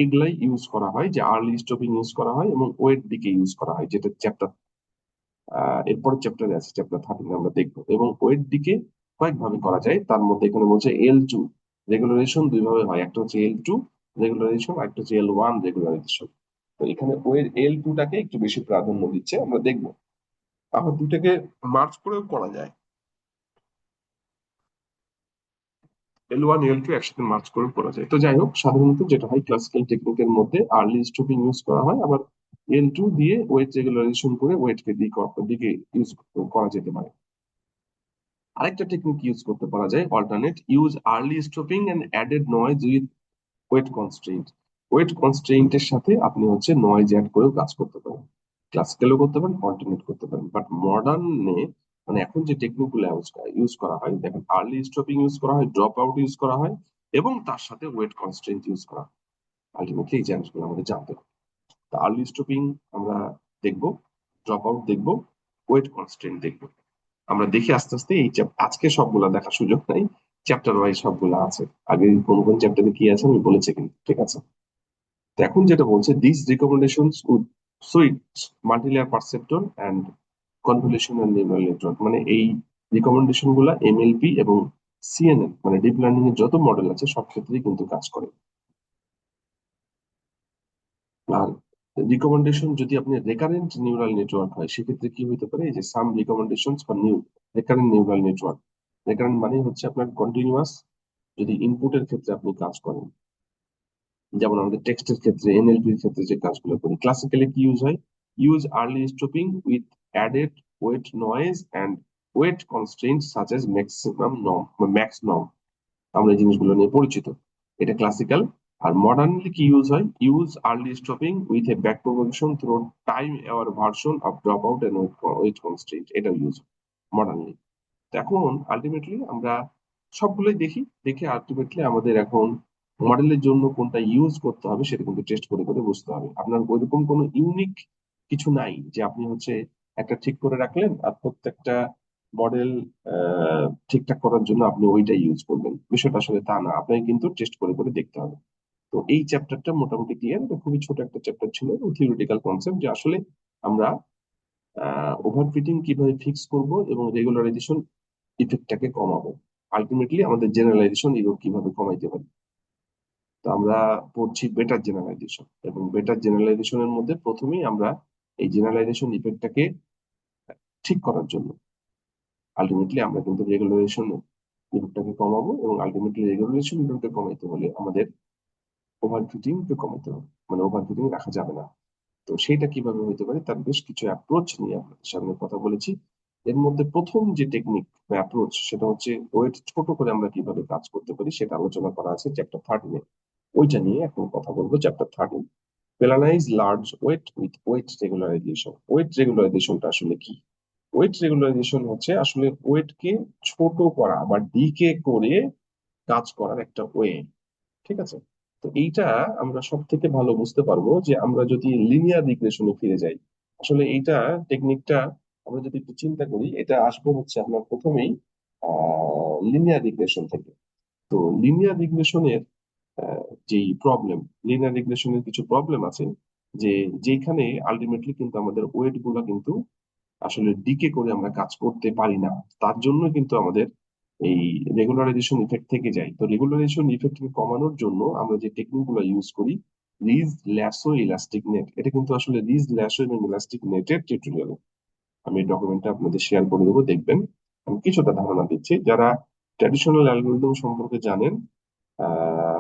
এগুলাই ইউজ করা হয়, যে আর্লি স্টপিং ইউজ করা হয় এবং ওয়েট ডিকে ইউজ করা হয়, যেটা চ্যাপ্টার এরপরের চ্যাপ্টারে আছে, চ্যাপ্টার 13 আমরা দেখবো। এবং ওয়েট ডিকে কয়েকভাবে করা যায়, তার মধ্যে এখানে বলছে L2 রেগুলারাইজেশন দুই ভাবে হয়, একটা হচ্ছে L2 রেগুলারাইজেশন, একটা হচ্ছে L1 রেগুলারাইজেশন। তো এখানে ওয়ের L2 টাকে একটু বেশি প্রাধান্য দিচ্ছে, আমরা দেখবো। আবার দুটাকে মার্চ করেও করা যায়, L1 L2 একসাথে মার্চ করে করা যায়। তো যাই হোক, সাধারণত যেটা হয় ক্লাসিক্যাল টেকনিকের মধ্যে আর্লি স্টপিং ইউজ করা হয়, আবার L2 দিয়ে ওয়েট রেগুলারাইজেশন করে ওয়েটকে দিকে ইউজ করা যেতে পারে। আরেকটা টেকনিক ইউজ করতে পারা যায়, alternate use early stopping and added noise with weight constraint. Weight কনস্ট্রেইন্টের সাথে আপনি হচ্ছে নয়েজ অ্যাড করেও কাজ করতে পারেন, ক্লাসিক্যালও করতে পারেন, অল্টারনেট করতে পারেন। বাট মডার্নে মানে এখন যে টেকনিক গুলো ইউজ করা হয়, দেখেন আর্লি স্টপিং ইউজ করা হয়, ড্রপ আউট ইউজ করা হয়, এবং তার সাথে ওয়েট কনস্ট্রেইন্ট ইউজ করা হয়। আলটিমেটলি এই জিনিসগুলো আমাদের জানতে হবে। আর্লি স্টপিং আমরা দেখবো, ড্রপ আউট দেখবো, ওয়েট কনস্ট্রেইন্ট দেখবো। আমরা দেখি আস্তে আস্তে এই আজকে সবগুলা দেখার সুযোগ নাই, চ্যাপ্টার ওয়াইজ সবগুলা আছে। আগে কোন কোন চ্যাপ্টারে কি আছে আমি বলেছি কিন্তু, ঠিক আছে। তো এখন যেটা বলছে this recommendations would suit multilayer perceptron and convolutional neural network, মানে এই রিকমেন্ডেশন গুলা এমএলপি এবং সিএনএন মানে ডিপ লার্নিং এর যত মডেল আছে সব ক্ষেত্রেই কিন্তু কাজ করে। আর রিকমেন্ডেশন যদি আপনি রেকারেন্ট নিউরাল নেটওয়ার্ক হয়, সেক্ষেত্রে কি হতে পারে, এই যে some recommendation for recurrent neural network. Recurrent মানে হচ্ছে আপনার কন্টিনিউয়াস, যদি ইনপুটের ক্ষেত্রে আপনি কাজ করেন, যেমন আমাদের টেক্সটের ক্ষেত্রে এনএলপির ক্ষেত্রে যে কাজগুলো করি, ক্লাসিক্যালি কি ইউজ হয়, use early stopping with added weight noise and weight constraint such as maximum norm, max norm. আমরা এই জিনিসগুলো নিয়ে পরিচিত, এটা ক্লাসিক্যাল। আর মডার্নলি কি ইউজ হয়, use early stopping with a back propagation through time aware version of drop out and weight constraint, এটা use modernly. এখন আলটিমেটলি আমরা সবগুলোই দেখি, দেখে আলটিমেটলি আমাদের এখন মডেলের জন্য কোনটা ইউজ করতে হবে সেটা কিন্তু টেস্ট করে করে বুঝতে হবে। আপনার ওইরকম কোনো ইউনিক কিছু নাই যে আপনি হচ্ছে একটা ঠিক করে রাখলেন আর প্রত্যেকটা মডেল ঠিকঠাক করার জন্য আপনি ওইটাই ইউজ করবেন। বিষয়টা আসলে তা না, আপনাকে কিন্তু টেস্ট করে করে দেখতে হবে। তো এই চ্যাপ্টারটা মোটামুটি ক্লিয়ার। এটা খুবই ছোট একটা চ্যাপ্টার ছিল, থিওরিটিক্যাল কনসেপ্ট যে আসলে আমরা ওভারফিটিং কিভাবে ফিক্স করব এবং রেগুলারাইজেশন ইফেক্টটাকে কমাবো, আলটিমেটলি আমাদের জেনারেলাইজেশন ইরর কিভাবে কমাইতে পারি। তো আমরা পড়ছি বেটার জেনারেলাইজেশন, এবং বেটার জেনারেলাইজেশনের মধ্যে প্রথমেই আমরা এই জেনারেলাইজেশন ইফেক্টটাকে ঠিক করার জন্য আলটিমেটলি আমরা কিন্তু রেগুলারাইজেশন ইফেক্টটাকে কমাবো, এবং আলটিমেটলি রেগুলারাইজেশন ইফেক্টটা কমাইতে হলে আমাদের ওভারফিটিং কে কমাইতে হবে, মানে ওভারফিটিং রাখা যাবে না। তো সেইটা কিভাবে হতে পারে তার বেশ কিছু অ্যাপ্রোচ নিয়ে আপনাদের সামনে কথা বলেছি। এর মধ্যে প্রথম যে টেকনিক বা অ্যাপ্রোচ সেটা হচ্ছে ওয়েট ছোট করে আমরা কিভাবে কাজ করতে পারি, সেটা আলোচনা করা আছে চ্যাপ্টার 13-এ। ওইটা নিয়ে এখন কথা বলবো, chapter 13, penalize large weight with weight regularization. Weight রেগুলারাইজেশনটা আসলে কি? ওয়েট রেগুলারাইজেশন হচ্ছে আসলে ওয়েটকে ছোট করা বা ডিকে করে কাজ করার একটা ওয়ে। ঠিক আছে? তো এইটা আমরা সব থেকে ভালো বুঝতে পারবো যে আমরা যদি লিনিয়ার রিগ্রেশনে ফিরে যাই। আসলে এইটা টেকনিকটা আমরা যদি একটু চিন্তা করি, এটা আসবে হচ্ছে আমরা প্রথমেই লিনিয়ার রিগ্রেশন থেকে। তো লিনিয়ার রিগ্রেশনের যেই প্রবলেম, লিনিয়ার রিগ্রেশনের কিছু প্রবলেম আছে, যে যেখানে আলটিমেটলি কিন্তু আমাদের ওয়েট গুলা কিন্তু আসলে ডিকে করে আমরা কাজ করতে পারি না। তার জন্য কিন্তু আমাদের এই রেগুলারাইজেশন ইফেক্ট থেকে যায়। তো রেগুলারাইজেশন ইফেক্টকে কমানোর জন্য আমরা যে টেকনিক গুলো ইউজ করি, রিজ, ল্যাসো, ইলাস্টিক নেট, এটা কিন্তু আসলে রিজ, ল্যাসো এবং ইলাস্টিক নেটের টিউটোরিয়াল আমি ডকুমেন্টটা আপনাদের শেয়ার করে দেবো, দেখবেন। আমি কিছুটা ধারণা দিচ্ছি, যারা ট্র্যাডিশনাল অ্যালগোরিদম সম্পর্কে জানেন,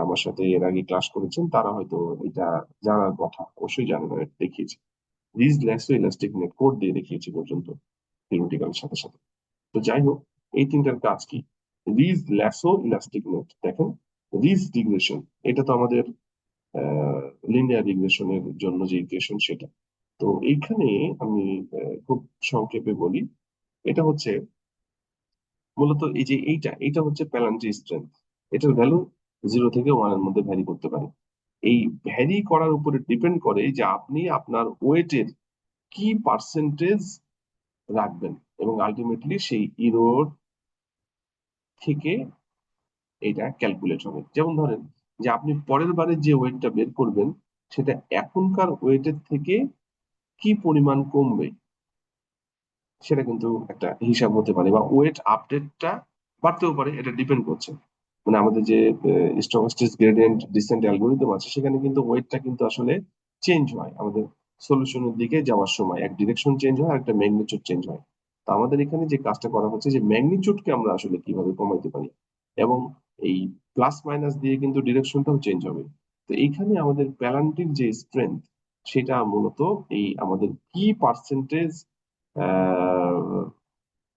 আমার সাথে এর আগে ক্লাস করেছেন, তারা হয়তো এটা জানার কথা অবশ্যই জানেন, আমি এটা দেখিয়েছি। Ridge, lasso, elastic net code দিয়ে দেখিয়েছি পর্যন্ত থিওরিটিক্যাল সাথে সাথে। তো যাই হোক, এই তিনটার কাজ কি? Ridge, lasso, elastic net. দেখেন, রিজ রিগ্রেশন, এটা তো আমাদের লিনিয়ার রিগ্রেশনের জন্য যে ইকুয়েশন সেটা। তো এইখানে আমি খুব সংক্ষেপে বলি, এটা হচ্ছে মূলত এই যে এইটা হচ্ছে প্যালান্টি স্ট্রেংথ। এটার ভ্যালু 0 থেকে 1 এর মধ্যে ভ্যারি করতে পারে। এই ভ্যারি করার উপরে ডিপেন্ড করে যে আপনি আপনার ওয়েটের কি পার্সেন্টেজ রাখবেন, এবং আলটিমেটলি সেই ইরোর থেকে এটা ক্যালকুলেট হবে। যেমন ধরেন যে আপনি পরের বারে যে ওয়েটটা বের করবেন, সেটা এখনকার ওয়েটের থেকে কি পরিমাণ কমবে, সেটা কিন্তু একটা হিসাব হতে পারে, বা ওয়েট আপডেটটা বাড়তেও পারে। এটা ডিপেন্ড করছে, মানে আমাদের যে স্টকাস্টিক গ্রেডিয়েন্ট ডিসেন্ট অ্যালগোরিদম আছে, সেখানে কিন্তু ওয়েটটা কিন্তু আসলে চেঞ্জ হয় আমাদের সলিউশনের দিকে যাওয়ার সময়। এক ডিরেকশন চেঞ্জ হয়, একটা ম্যাগনিটিউড চেঞ্জ হয়। তো আমাদের এখানে যে কাজটা করা হচ্ছে যে ম্যাগনিটিউডকে আমরা আসলে কিভাবে কমাইতে পারি, এবং এই প্লাস মাইনাস দিয়ে কিন্তু ডিরেকশনটাও চেঞ্জ হবে। তো এইখানে আমাদের প্যালান্টির যে স্ট্রেংথ, সেটা মূলত এই আমাদের কি পার্সেন্টেজ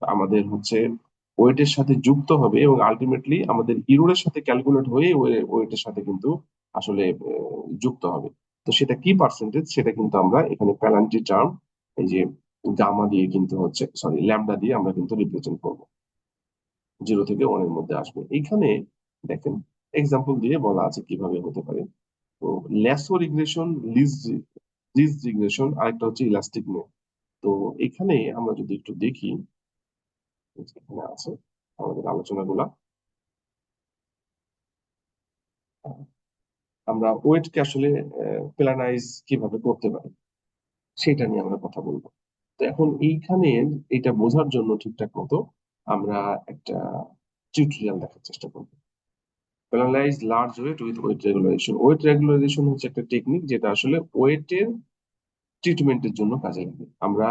আমাদের হচ্ছে ওয়েটের সাথে যুক্ত হবে, এবং আলটিমেটলি আমাদের ইরোরের সাথে ক্যালকুলেট হয়ে ওয়েটের সাথে কিন্তু আসলে যুক্ত হবে। তো সেটা কি পার্সেন্টেজ, সেটা কিন্তু আমরা এখানে প্যানাল্টি টার্ম, এই যে গামা দিয়ে কিন্তু হচ্ছে, সরি, ল্যামডা দিয়ে আমরা কিন্তু রিপ্রেজেন্ট করবো। 0 থেকে 1 এর মধ্যে আসবে এইখানে। দেখেন, এক্সাম্পল দিয়ে বলা আছে কিভাবে হতে পারে। তো ল্যাসো রিগ্রেশন, লিজ লিজ রিগ্রেশন, আরেকটা হচ্ছে ইলাস্টিক নেট। তো এখানে আমরা যদি একটু দেখি, এখানে আছে আমাদের আলোচনাগুলা। আমরা ওয়েটকে আসলে প্ল্যানাইজ কিভাবে করতে পারি, সেটা নিয়ে আমরা কথা বলবো। তো এখন এইখানে এটা বোঝার জন্য ঠিকঠাক মতো আমরা একটা টিউটোরিয়াল দেখার চেষ্টা করবো। Paralyze large weight with weight regularization. Weight regularization হচ্ছে একটা টেকনিক যেটা আসলে ওয়েটের ট্রিটমেন্টের জন্য কাজে লাগে। আমরা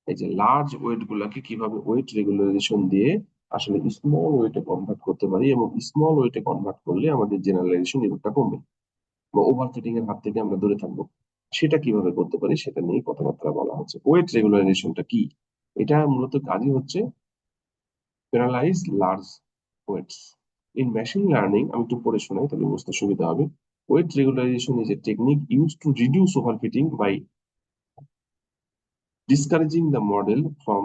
এই যে লার্জ ওয়েট গুলাকে কিভাবে ওয়েট রেগুলারেশন দিয়ে আসলে স্মল ওয়েটে কনভার্ট করতে পারি, এবং স্মল ওয়েটে কনভার্ট করলে আমাদের জেনারেলাইজেশন ইফেক্টটা কমবে বা ওভার ফিটিং এর হাত থেকে আমরা দূরে থাকবো। সেটা কিভাবে করতে পারি সেটা নিয়ে কথাবার্তা বলা হচ্ছে। ওয়েট রেগুলারাইজেশনটা কি? এটা মূলত কাজই হচ্ছে paralyze large weights. In machine learning, আমি একটু পড়ে শোনাই তাহলে বুঝতে সুবিধা হবে। Weight regularization is a technique use to reduce overfitting by discouraging the model from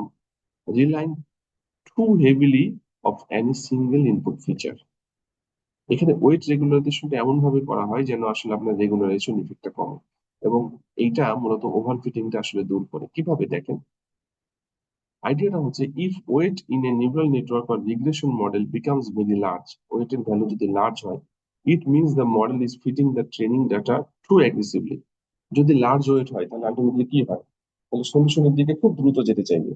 relying too heavily of any single input feature. এখানে ওয়েট রেগুলারাইজেশনটা এমন ভাবে করা হয় যেন আসলে আপনার রেগুলারাইজেশন ইফেক্টটা কমে। এবং এইটা মূলত ওভারফিটিংটা আসলে দূর করে কিভাবে দেখেন। আইডিয়াটা হচ্ছে if weight in a neural network or regression model becomes very large, ওয়েটের ভ্যালু যদি লার্জ হয়, it means the model is fitting the training data too aggressively. যদি লার্জ ওয়েট হয় তাহলে আলটিমেটলি কি হয়, তাহলে সলিউশনের দিকে খুব দ্রুত যেতে চাইবে,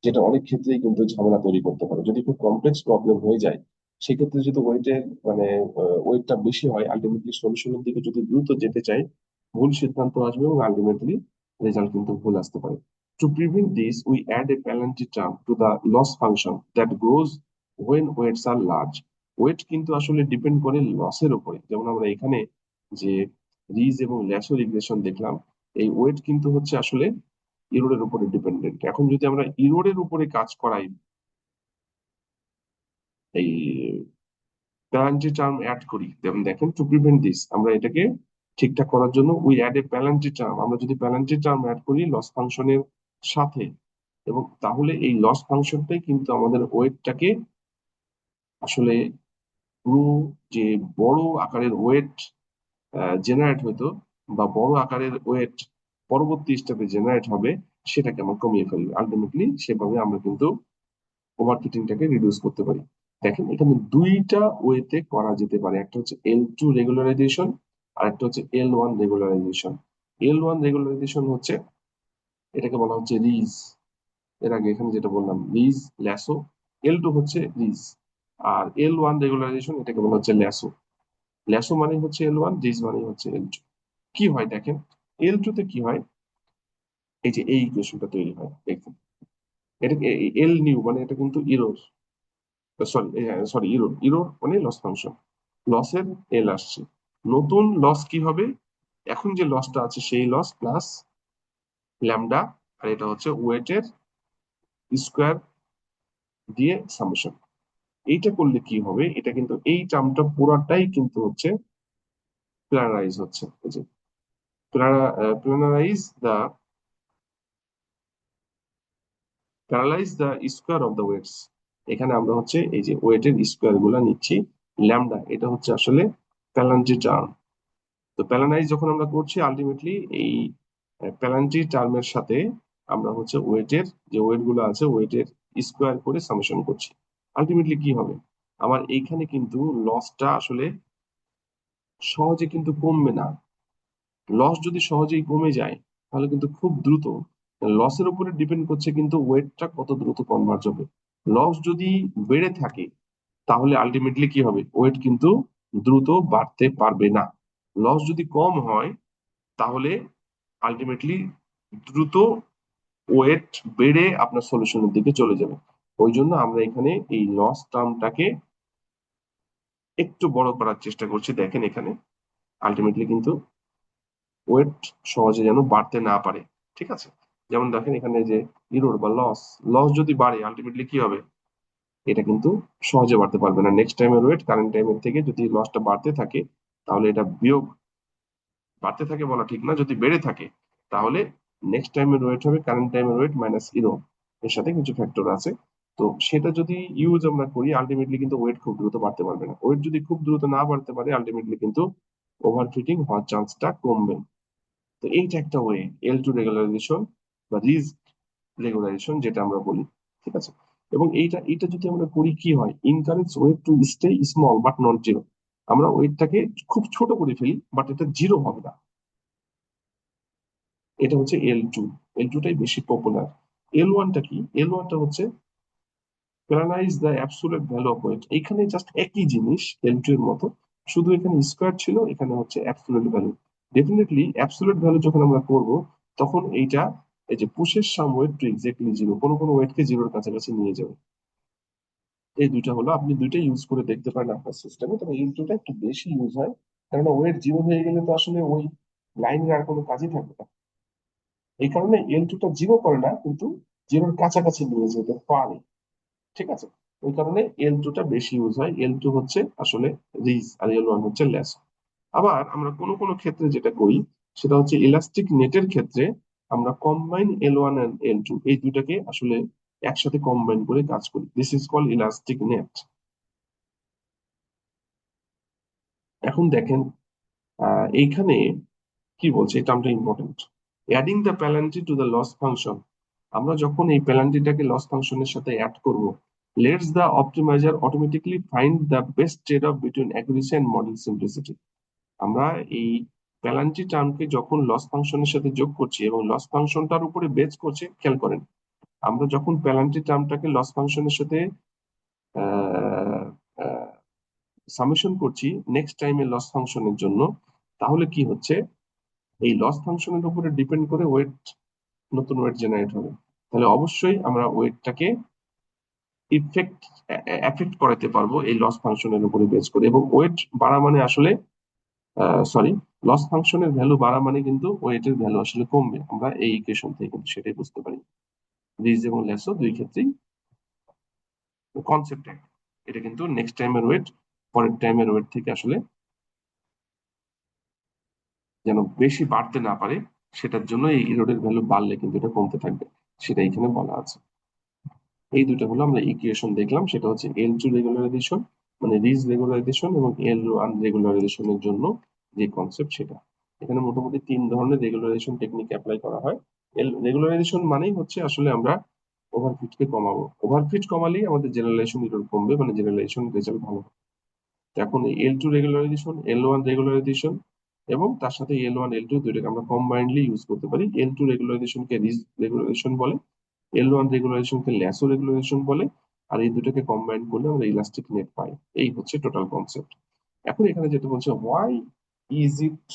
যেটা অনেক ক্ষেত্রেই কিন্তু ঝামেলা তৈরি করতে পারে। যদি খুব কমপ্লেক্স প্রবলেম হয়ে যায় সেক্ষেত্রে যদি ওয়েটের মানে ওয়েটটা বেশি হয়, আলটিমেটলি সলিউশনের দিকে যদি দ্রুত যেতে চাই ভুল সিদ্ধান্ত আসবে এবং আলটিমেটলি রেজাল্ট কিন্তু ভুল আসতে পারে। To prevent this we add a penalty term to the loss function that grows when weights are large. Weight কিন্তু আসলে ডিপেন্ড করে লসের উপরে, যেমন আমরা এখানে যে রিজ এবং ল্যাসো রিগ্রেশন দেখলাম, এই ওয়েট কিন্তু হচ্ছে আসলে ইরোডের উপরে ডিপেন্ডেন্ট। এখন যদি আমরা ইরোডের উপরে কাজ করাই, এই প্যালান্টি টার্ম অ্যাড করি, যেমন দেখেন টু প্রিভেন্ট দিস, আমরা এটাকে ঠিকঠাক করার জন্য উই অ্যাড এ প্যালান্টি টার্ম, আমরা যদি প্যালান্টি টার্ম অ্যাড করি লস ফাংশনের সাথে, এবং তাহলে এই লস ফাংশনটাই কিন্তু আমাদের ওয়েটটাকে আসলে পুরো যে বড় আকারের ওয়েট জেনারেট হতো বা বড় আকারের ওয়েট পরবর্তী স্টেপে জেনারেট হবে সেটাকে আমরা কমিয়ে ফেলবে। আলটিমেটলি সেভাবে আমরা কিন্তু ওভারফিটিংটাকে রিডিউস করতে পারি। দেখেন এখানে দুইটা ওয়েতে করা যেতে পারে, একটা হচ্ছে L2 রেগুলারাইজেশন আর একটা হচ্ছে L1 রেগুলারাইজেশন। L1 রেগুলারাইজেশন হচ্ছে, এটাকে বলা হচ্ছে রিজ, এর আগে এখানে যেটা বললাম রিজ ল্যাসো। L2 হচ্ছে রিজ, আর L1 রেগুলারাইজেশন এটাকে বলা হচ্ছে ল্যাসো। ল্যাসো মানে হচ্ছে L1, রিজ মানে হচ্ছে L2। কি হয় দেখেন, L2 তে কি হয়, এই যে এই ইকুয়েশনটা তৈরি হয় দেখুন, এটাকে এল নিউ মানে এটা কিন্তু error, sorry sorry error, error মানে লস ফাংশন, লসের এল আসছে, নতুন লস কি হবে, এখন যে লসটা আছে সেই লস প্লাস ল্যামডা, আর এটা হচ্ছে ওয়েটের স্কোয়ার দিয়ে সামেশন। এইটা করলে কি হবে, এটা কিন্তু এই টার্মটা পুরাটাই কিন্তু হচ্ছে প্ল্যানারাইজ হচ্ছে, এই যে penalize the paralyze the square of the weights. এখানে আমরা হচ্ছে এই যে ওয়েটের স্কোয়ার গুলা নিচ্ছি, ল্যামডা এটা হচ্ছে আসলে প্যালান্টি টার্ম। তো প্যালানাইজ যখন আমরা করছি আলটিমেটলি এই প্যালান্টি টার্মের সাথে আমরা হচ্ছে ওয়েটের যে ওয়েট গুলো আছে ওয়েটের স্কোয়ার করে সামেশন করছি। আলটিমেটলি কি হবে, আমার এইখানে কিন্তু লসটা আসলে সহজে কিন্তু কমবে না। লস যদি সহজেই কমে যায় তাহলে কিন্তু খুব দ্রুত, লসের উপরে ডিপেন্ড করছে কিন্তু ওয়েটটা কত দ্রুত কনভার্জ হবে। লস যদি বেড়ে থাকে তাহলে আলটিমেটলি কি হবে, ওয়েট কিন্তু দ্রুত বাড়তে পারবে না। লস যদি কম হয় তাহলে আলটিমেটলি দ্রুত ওয়েট বেড়ে আপনার সলিউশনের দিকে চলে যাবে। ওই জন্য আমরা এখানে এই লস টার্মটাকে একটু বড় করার চেষ্টা করছি। দেখেন এখানে আলটিমেটলি কিন্তু ওয়েট সহজে যেন বাড়তে না পারে, ঠিক আছে। যেমন দেখেন এখানে যে ইরোর বা লস, লস যদি বাড়ে আলটিমেটলি কি হবে, এটা কিন্তু সহজে বাড়তে পারবে না। নেক্সট টাইমের ওয়েট কারেন্ট টাইমের থেকে যদি লসটা বাড়তে থাকে তাহলে এটা বিয়োগ, বাড়তে থাকে বলা ঠিক না, যদি বেড়ে থাকে তাহলে নেক্সট টাইমের ওয়েট হবে কারেন্ট টাইমের ওয়েট মাইনাস ইরো, এর সাথে কিছু ফ্যাক্টর আছে। তো সেটা যদি ইউজ আমরা করি আলটিমেটলি কিন্তু ওয়েট খুব দ্রুত বাড়তে পারবে না। ওয়েট যদি খুব দ্রুত না বাড়তে পারে আলটিমেটলি কিন্তু ওভারফিটিং হওয়ার চান্সটা কমবে। তো এইটা একটা ওয়ে, L2 রেগুলারাইজেশন বা রিস্ক রেগুলারাইজেশন যেটা আমরা বলি, ঠিক আছে। এবং এইটা এটা যদি আমরা করি কি হয়, encourage weight to stay small but not zero. আমরা ওয়েটটাকে খুব ছোট করে ফেলি বাট এটা জিরো হবে না, এটা হচ্ছে L2। L2 টাই বেশি পপুলার। L1টা কি, L1টা হচ্ছে penalise the absolute value of weight. এখানে জাস্ট একই জিনিস L2 এর মতো, শুধু এখানে স্কোয়ার ছিল, এখানে হচ্ছে absolute value. Definitely absolute value যখন আমরা করব তখন এইটা এই যে pushes some weight to exactly zero, কোনো কোনো ওয়েটকে জিরোর কাছাকাছি নিয়ে যাবে। এই দুইটা হলো, আপনি দুইটা ইউজ করে দেখতে পারেন আপনার সিস্টেমে, তবে L2টা একটু বেশি ইউজ হয়, কেননা ওয়েট জিরো হয়ে গেলে তো আসলে ওই লাইনের আর কোনো কাজই থাকবে না। এই কারণে L2টা জিরো করে না কিন্তু জিরোর কাছাকাছি নিয়ে যেতে পারে, ঠিক আছে। ওই কারণে L2টা বেশি ইউজ হয়। L2 হচ্ছে আসলে রিজ আর L1 হচ্ছে ল্যাস। আবার আমরা কোনো কোনো ক্ষেত্রে যেটা করি সেটা হচ্ছে ইলাস্টিক নেটের ক্ষেত্রে আমরা কম্বাইন L1 এন্ড L2 এই দুটাকে আসলে একসাথে কম্বাইন করে কাজ করি, this is call elastic net. এখন দেখেন এইখানে কি বলছে এই টার্মটা important. Adding the penalty to the loss function, আমরা যখন এই প্যানাল্টিটাকে লস ফাংশনের সাথে অ্যাড করব, lets the optimizer automatically find the best trade off between accuracy and model simplicity. আমরা এই প্যানাল্টি টার্মকে যখন লস ফাংশনের সাথে যোগ করছি এবং লস ফাংশনটার উপরে বেস করছে, খেয়াল করেন, আমরা যখন প্যানাল্টি টার্মটাকে লস ফাংশনের সাথে সামেশন করছি নেক্সট টাইমে লস ফাংশনের জন্য, তাহলে কি হচ্ছে, এই লস ফাংশনের উপরে ডিপেন্ড করে ওয়েট, নতুন ওয়েট জেনারেট হবে। তাহলে অবশ্যই আমরা ওয়েটটাকে ইফেক্ট এফেক্ট করাতে পারবো এই লস ফাংশনের উপরে বেস করে। এবং ওয়েট বাড়া মানে আসলে, সরি, লস ফাংশনের ভ্যালু বাড়া মানে কিন্তু ওয়েটের ভ্যালু আসলে কমবে, আমরা এই ইকুয়েশন থেকে কিন্তু সেটাই বুঝতে পারি। রিজ এবং লেসো দুই ক্ষেত্রেই কনসেপ্ট এক। এটা কিন্তু নেক্সট টাইমের ওয়েট পরের টাইমের ওয়েট থেকে আসলে যেন বেশি বাড়তে না পারে, সেটার জন্য এই ইরোডের ভ্যালু বাড়লে কিন্তু এটা কমতে থাকবে, সেটা এখানে বলা আছে। এই দুটো হলো আমরা ইকুয়েশন দেখলাম, সেটা হচ্ছে L2 রেগুলারাইজেশন মানে রিজ রেগুলারাইজেশন এবং L1 রেগুলারাইজেশনের জন্য যে কনসেপ্ট সেটা। এখানে মোটামুটি তিন ধরনের রেগুলারাইজেশন টেকনিক অ্যাপ্লাই করা হয়। রেগুলারাইজেশন মানেই হচ্ছে আসলে আমরা ওভারফিটকে কমাবো, ওভারফিট কমালেই আমাদের জেনারেলাইজেশন ইরর কমবে, মানে জেনারেলাইজেশন রেজাল্ট ভালো হবে। তো এখন L2 রেগুলারাইজেশন, L1 রেগুলারাইজেশন এবং তার সাথে L1 L2 দুইটাকে আমরা কম্বাইন্ডলি ইউজ করতে পারি। L2 রেগুলারাইজেশনকে রিজ রেগুলারাইজেশন বলে, L1 রেগুলারাইজেশনকে ল্যাসো রেগুলারাইজেশন বলে, আর এই দুটোকে কম্বাইন করলে আমরা ইলাস্টিক নেট পাই। এই হচ্ছে টোটাল কনসেপ্ট। এখন এখানে যেটা বলছে, why is it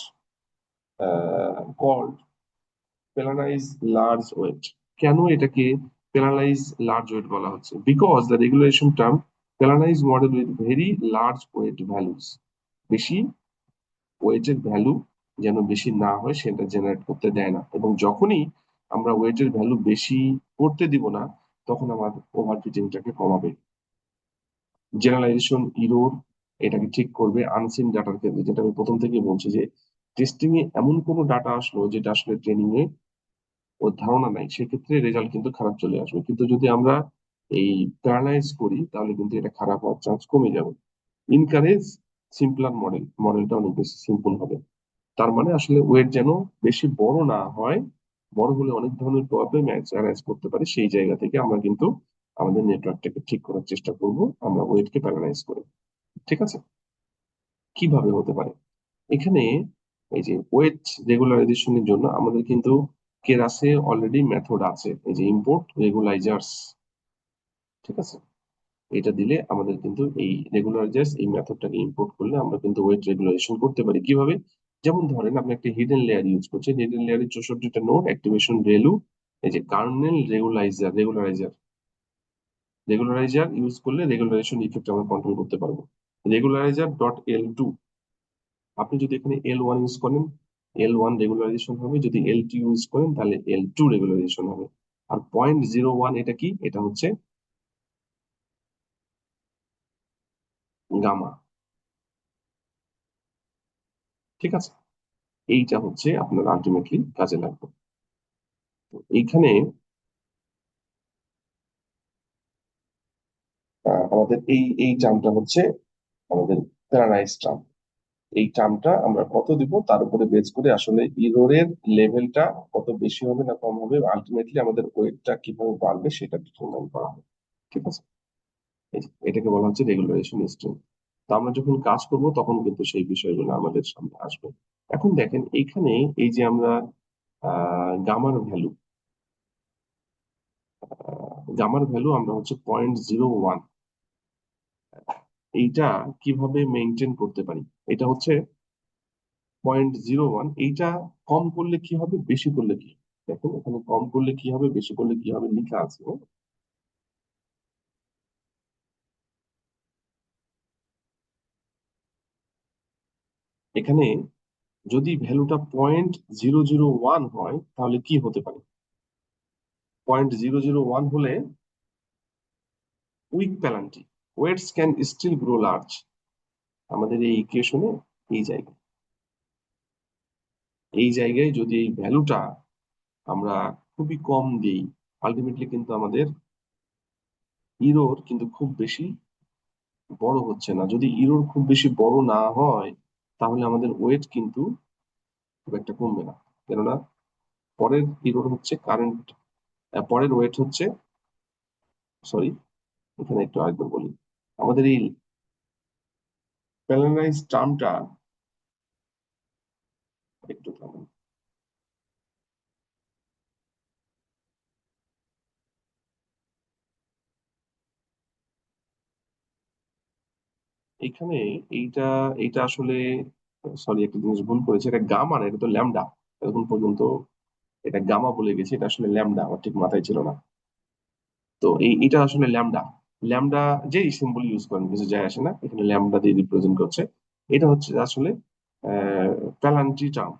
called penalize large weight, কেন এটাকে পেনালাইজ লার্জ ওয়েট বলা হচ্ছে? Because the regulation term penalize model with very large weight values, বেশি ওয়েটের ভ্যালু যেন বেশি না হয় সেটা জেনারেট করতে দেয় না, এবং যখনই আমরা ওয়েটের ভ্যালু বেশি করতে দিব না, তখন আমার ওভারফিটিংটাকে কমাবে। জেনারেলাইজেশন ইরোর এটাকে ঠিক করবে। আনসিন ডাটার ক্ষেত্রে, যেটা আমি প্রথম থেকে বলছি, যে টেস্টিং এ এমন কোনো ডাটা আসলো যেটা আসলে ট্রেনিং এ ওর ধারণা নাই, সেক্ষেত্রে রেজাল্ট কিন্তু খারাপ চলে আসবে। কিন্তু যদি আমরা এই প্যারালাইজ করি তাহলে কিন্তু এটা খারাপ হওয়ার চান্স কমে যাবে। ইনকারেজ সিম্পলার মডেল, মডেলটা অনেক বেশি সিম্পল হবে। তার মানে আসলে ওয়েট যেন বেশি বড় না হয়, বড় হলে অনেক ধরনের প্রবলেম অ্যারাইজ করতে পারে, সেই জায়গা থেকে আমরা কিন্তু আমাদের নেটওয়ার্কটাকে ঠিক করার চেষ্টা করব, আমরা ওয়েটকে প্যারালাইজ করে। ঠিক আছে? কিভাবে হতে পারে? এখানে এই যে ওয়েট রেগুলারাইজেশনের জন্য আমাদের কিন্তু কেরাসে অলরেডি মেথড আছে, এই যে ইম্পোর্ট রেগুলাইজার্স। ঠিক আছে? এটা দিলে আমাদের কিন্তু এই রেগুলারাইজার্স এই মেথডটাকে ইম্পোর্ট করলে আমরা কিন্তু ওয়েট রেগুলারাইজেশন করতে পারি। কিভাবে? যেমন ধরেন আপনি একটা হিডেন লেয়ার ইউজ করছেন, হিডেন লেয়ারে 64টা নোড, অ্যাক্টিভেশন ভ্যালু, এই যে কার্নেল রেগুলারাইজার ইউজ করলে রেগুলারাইজেশন ইফেক্ট আমরা কন্ট্রোল করতে পারবো। রেগুলারাইজার.L2, আপনি যদি এখানে L1 ইউজ করেন L1 রেগুলারাইজেশন হবে, যদি L2 ইউজ করেন তাহলে L2 রেগুলারাইজেশন হবে। আর 0.01 এটা কি? এটা হচ্ছে গামা। ঠিক আছে? এইটা হচ্ছে আপনার আলটিমেটলি কাজে লাগবে। তো এইখানে আমাদের এই এই টার্মটা হচ্ছে আমাদের প্যারালাইজ টার্ম। এই টার্মটা আমরা কত দিব তার উপরে বেস করে আসলে ইরোরের লেভেলটা কত বেশি হবে না কম হবে, আলটিমেটলি আমাদের ওয়েটটা কিভাবে বাড়বে সেটা ডিটারমাইন করা হবে। ঠিক আছে? এটাকে বলা হচ্ছে রেগুলারাইজেশন স্ট্রেংথ। তো আমরা যখন কাজ করব তখন কিন্তু সেই বিষয়গুলো আমাদের সামনে আসবে। এখন দেখেন এইখানে এই যে আমরা গামার ভ্যালু, গামার ভ্যালু আমরা হচ্ছে 0.01, এইটা কিভাবে মেনটেন করতে পারি? এটা হচ্ছে 0.01, এইটা কম করলে কি হবে, বেশি করলে কি হবে? দেখো এখানে কম করলে কি হবে, বেশি করলে কি হবে লেখা আছে, হ্যাঁ? এখানে যদি ভ্যালুটা 0.001 হয় তাহলে কি হতে পারে? 0.001 হলে weak penalty, weights can still grow large, আমাদের এই ইকুয়েশনে এই জায়গায়, এই জায়গায় যদি এই ভ্যালুটা আমরা খুবই কম দিই, আলটিমেটলি কিন্তু আমাদের ইরোর কিন্তু খুব বেশি বড় হচ্ছে না। যদি ইরোর খুব বেশি বড় না হয় তাহলে আমাদের ওয়েট কিন্তু খুব একটা কমবে না, কেননা পরের এরর হচ্ছে কারেন্ট, পরের ওয়েট হচ্ছে, সরি, এখানে একটু আরেকবার বলি। আমাদের এই প্যারালাইজ টার্মটা, একটু থামুন। এখানে এইটা এইটা আসলে, সরি, একটা জিনিস ভুল করেছে, এটা গামা না, এটা তো ল্যামডা। এখন পর্যন্ত এটা গামা বলে গেছি, এটা আসলে ল্যামডা, আমার ঠিক মাথায় ছিল না। তো এটা আসলে ল্যামডা। ল্যামডা যেই সিম্বল ইউজ করেন কিছু যায় আসে না, এখানে ল্যামডা দিয়ে রিপ্রেজেন্ট করছে। এটা হচ্ছে আসলে প্যালান্টি টার্ম।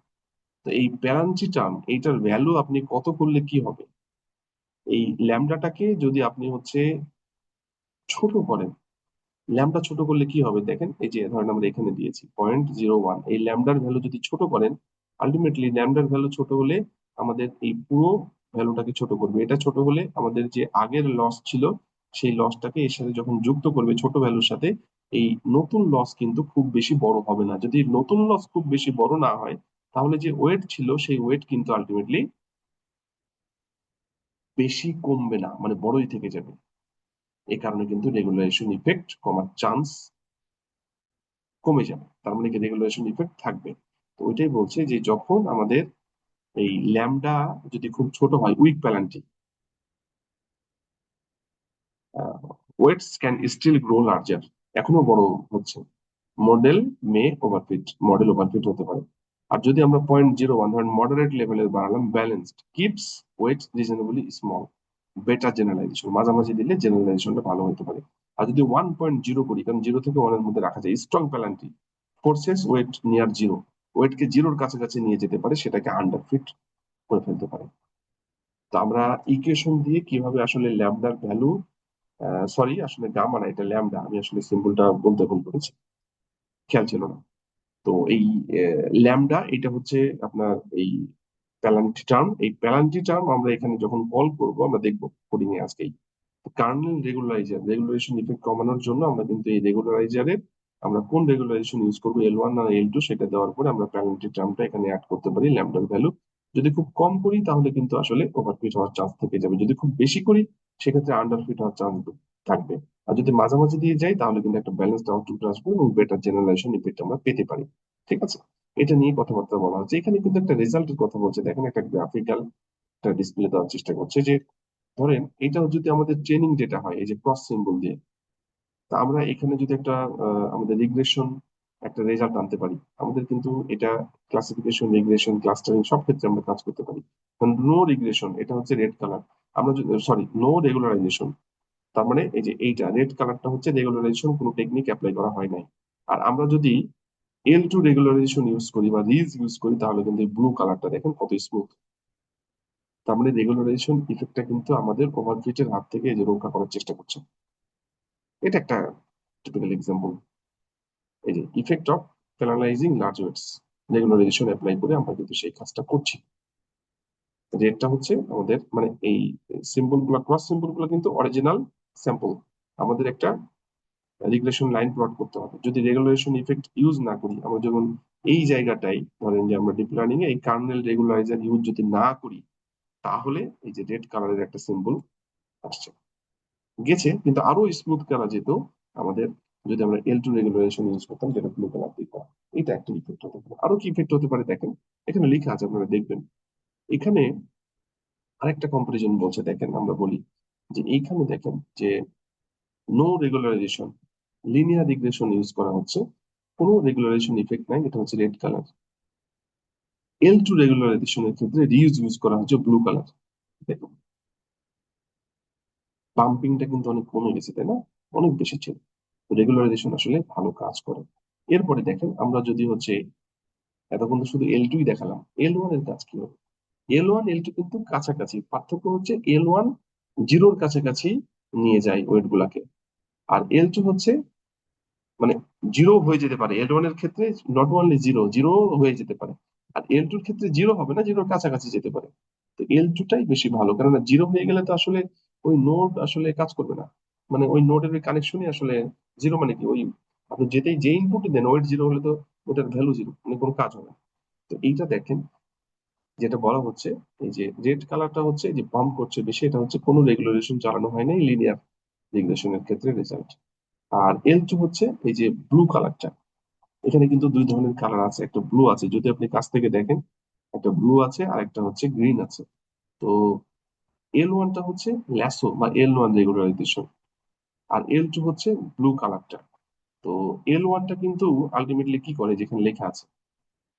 তো এই প্যালান্টি টার্ম, এইটার ভ্যালু আপনি কত করলে কি হবে? এই ল্যামডাটাকে যদি আপনি হচ্ছে ছোট করেন, ল্যামডা ছোট করলে কি হবে দেখেন, এই যে ধরেন আমরা এখানে দিয়েছি 0.01, এই ল্যামডার ভ্যালু যদি ছোট করেন, আলটিমেটলি ল্যামডার ভ্যালু ছোট হলে আমাদের এই পুরো ভ্যালুটাকে ছোট করবে। এটা ছোট হলে আমাদের যে আগের লস ছিল, সেই লসটাকে এর সাথে যখন যুক্ত করবে ছোট ভ্যালুর সাথে, এই নতুন লস কিন্তু খুব বেশি বড় হবে না। যদি নতুন লস খুব বেশি বড় না হয়, তাহলে যে ওয়েট ছিল সেই ওয়েট কিন্তু আলটিমেটলি বেশি কমবে না, মানে বড়ই থেকে যাবে। এই কারণে কিন্তু রেগুলারাইজেশন ইফেক্ট কমার চান্স কমে যাবে, তার মানে কি রেগুলেশন ইফেক্ট থাকবে। তো ওইটাই বলছে যে যখন আমাদের এই ল্যামডা যদি খুব ছোট হয়, weak penalty, weights can still grow larger, এখনো বড় হচ্ছে, model may overfit, model overfit হতে পারে। আর যদি আমরা 0.01 ধরেন মডারেট লেভেলের বাড়ালাম, balanced keeps weight reasonably small, better generalization, মাঝামাঝি দিলে জেনারেলাইজেশনটা ভালো হতে পারে। আর যদি 1.0 করি, কারণ 0 থেকে 1-এর মধ্যে রাখা যায়, strong penalty forces weight near zero, ওয়েটকে জিরোর কাছাকাছি নিয়ে যেতে পারে, সেটাকে আন্ডারফিট করে ফেলতে পারে। তো আমরা ইকুয়েশন দিয়ে কিভাবে আসলে ল্যামডার ভ্যালু, সরি আসলে গামা না, এটা ল্যামডা, আমি আসলে সিম্বলটা বলতে ভুল করেছি, খেয়াল ছিল না। তো এই ল্যামডা এটা হচ্ছে আপনার এই প্যালান্টি টার্ম। এই প্যালান্টি টার্ম আমরা এখানে যখন কল করব, আমরা দেখবো কোডিং এ আজকেই কার্নেল রেগুলারাইজার, রেগুলেশন ইফেক্ট কমানোর জন্য আমরা কিন্তু এই রেগুলারাইজারের, আমরা কোন রেগুলারাইজেশন ইউজ করবো, L1 না L2, সেটা দেওয়ার পরে আমরা প্যারামিটার টার্মটা এখানে অ্যাড করতে পারি, ল্যামডার ভ্যালু। যদি খুব কম করি তাহলে কিন্তু আসলে ওভারফিট হওয়ার চান্স থেকে যাবে, যদি খুব বেশি করি সেক্ষেত্রে আন্ডারফিট হওয়ার চান্স থাকবে। আর যদি মাঝামাঝি দিয়ে যাই তাহলে কিন্তু একটা ব্যালেন্সড আউটপুট আসবে এবং বেটার জেনারেশন ইফেক্ট আমরা পেতে পারি। ঠিক আছে, এটা নিয়ে কথাবার্তা বলা হচ্ছে। এখানে কিন্তু একটা রেজাল্টের কথা বলছে, দেখেন একটা গ্রাফিক্যাল একটা ডিসপ্লে দেওয়ার চেষ্টা করছে যে ধরেন এটাও যদি আমাদের ট্রেনিং ডেটা হয় এই যে ক্রস সিম্বল দিয়ে, তা আমরা এখানে যদি একটা আমাদের রিগ্রেশন একটা রেজাল্ট আনতে পারি, আমাদের কিন্তু এটা ক্লাসিফিকেশন, রিগ্রেশন, ক্লাস্টারিং সব ক্ষেত্রে আমরা কাজ করতে পারি। নো রিগ্রেশন, এটা হচ্ছে রেড কালার। আমরা যদি, সরি, নো রেগুলারাইজেশন, তার মানে এই যে এইটা রেড কালারটা হচ্ছে রেগুলারাইজেশন, কোনো টেকনিক অ্যাপ্লাই করা হয় নাই। আর আমরা যদি L2 রেগুলারাইজেশন ইউজ করি বা রিজ ইউজ করি, তাহলে কিন্তু ব্লু কালারটা দেখেন কত স্মুথ। তার মানে রেগুলারাইজেশন ইফেক্টটা কিন্তু আমাদের ওভারফিটের হাত থেকে এই যে রক্ষা করার চেষ্টা করছে। এটা একটা টিপিক্যাল এক্সাম্পল। এই যে effect of paralyzing large weights, regularization apply করে আমরা কিন্তু সেই কাজটা করছি। রেটটা হচ্ছে আমাদের মানে এই সিম্বল গুলা, ক্রস সিম্বল গুলো কিন্তু অরিজিনাল স্যাম্পল। আমাদের একটা রিগ্রেশন লাইন প্লট করতে হবে। যদি রেগুলারাইজেশন ইফেক্ট ইউজ না করি, আমরা যেমন এই জায়গাটাই ধরেন যে আমরা ডিপ লার্নিং এ এই কার্নেল রেগুলারাইজার ইউজ যদি না করি, তাহলে এই যে রেড কালারের একটা সিম্বল আসছে, গেছে, কিন্তু আরো স্মুথ করা যেত আমাদের যদি আমরা L2 রেগুলারাইজেশন ইউজ করতাম, যেটা ব্লু কালার দিতাম। এটা একটা ইফেক্ট হতে পারে। আরো কি ইফেক্ট হতে পারে দেখেন, এখানে লেখা আছে, আপনারা দেখবেন। এখানে আরেকটা কম্পারিজন বলছে, দেখেন আমরা বলি যে এইখানে দেখেন যে no regularisation, linear regression use করা হচ্ছে, কোনো রেগুলারাইজেশন ইফেক্ট নাই, এটা হচ্ছে রেড কালার। L2 রেগুলারাইজেশনের ক্ষেত্রে রিউজ ইউজ করা হচ্ছে ব্লু কালার। দেখুন পাম্পিংটা কিন্তু অনেক কমে গেছে, তাই না? অনেক বেশি ছিল। রেগুলারাইজেশন আসলে ভালো কাজ করে। এরপরে দেখেন আমরা যদি হচ্ছে এতক্ষণ তো শুধু L2 দেখালাম, L1 এর কাজ কি হবে? L1 L2 কিন্তু কাছাকাছি, পার্থক্য হচ্ছে L1 জিরোর কাছাকাছি নিয়ে যায় ওয়েট গুলাকে, আর L2 হচ্ছে মানে জিরো হয়ে যেতে পারে। L1 এর ক্ষেত্রে নট অনলি জিরো, জিরো হয়ে যেতে পারে। আর L2 এর ক্ষেত্রে জিরো হবে না, জিরোর কাছাকাছি যেতে পারে। তো L2 টাই বেশি ভালো, কেননা জিরো হয়ে গেলে তো আসলে ওই নোড আসলে কাজ করবে না, মানে ওই নোডের ওই কানেকশনই আসলে জিরো, মানে কি ওই আপনি যেটাই যে ইনপুট দেন ওয়েট জিরো হলে তো ওটার ভ্যালু জিরো, মানে কোনো কাজ হবে না। তো এইটা দেখেন, যেটা বলা হচ্ছে, এই যে রেড কালারটা হচ্ছে যে পাম্প করছে বেশি, এটা হচ্ছে কোনো রেগুলারেশন চালানো হয় নাই, লিনিয়ার রিগ্রেশনের ক্ষেত্রে রেজাল্ট। আর L2 হচ্ছে এই যে ব্লু কালারটা, এখানে কিন্তু দুই ধরনের কালার আছে, একটা ব্লু আছে, যদি আপনি কাছ থেকে দেখেন একটা ব্লু আছে আর একটা হচ্ছে গ্রিন আছে। তো L1টা হচ্ছে ল্যাসো বা L1 রেগুলারাইজেশন, আর L2 হচ্ছে ব্লু কালারটা। তো L1টা কিন্তু আলটিমেটলি কি করে, যেখানে লেখা আছে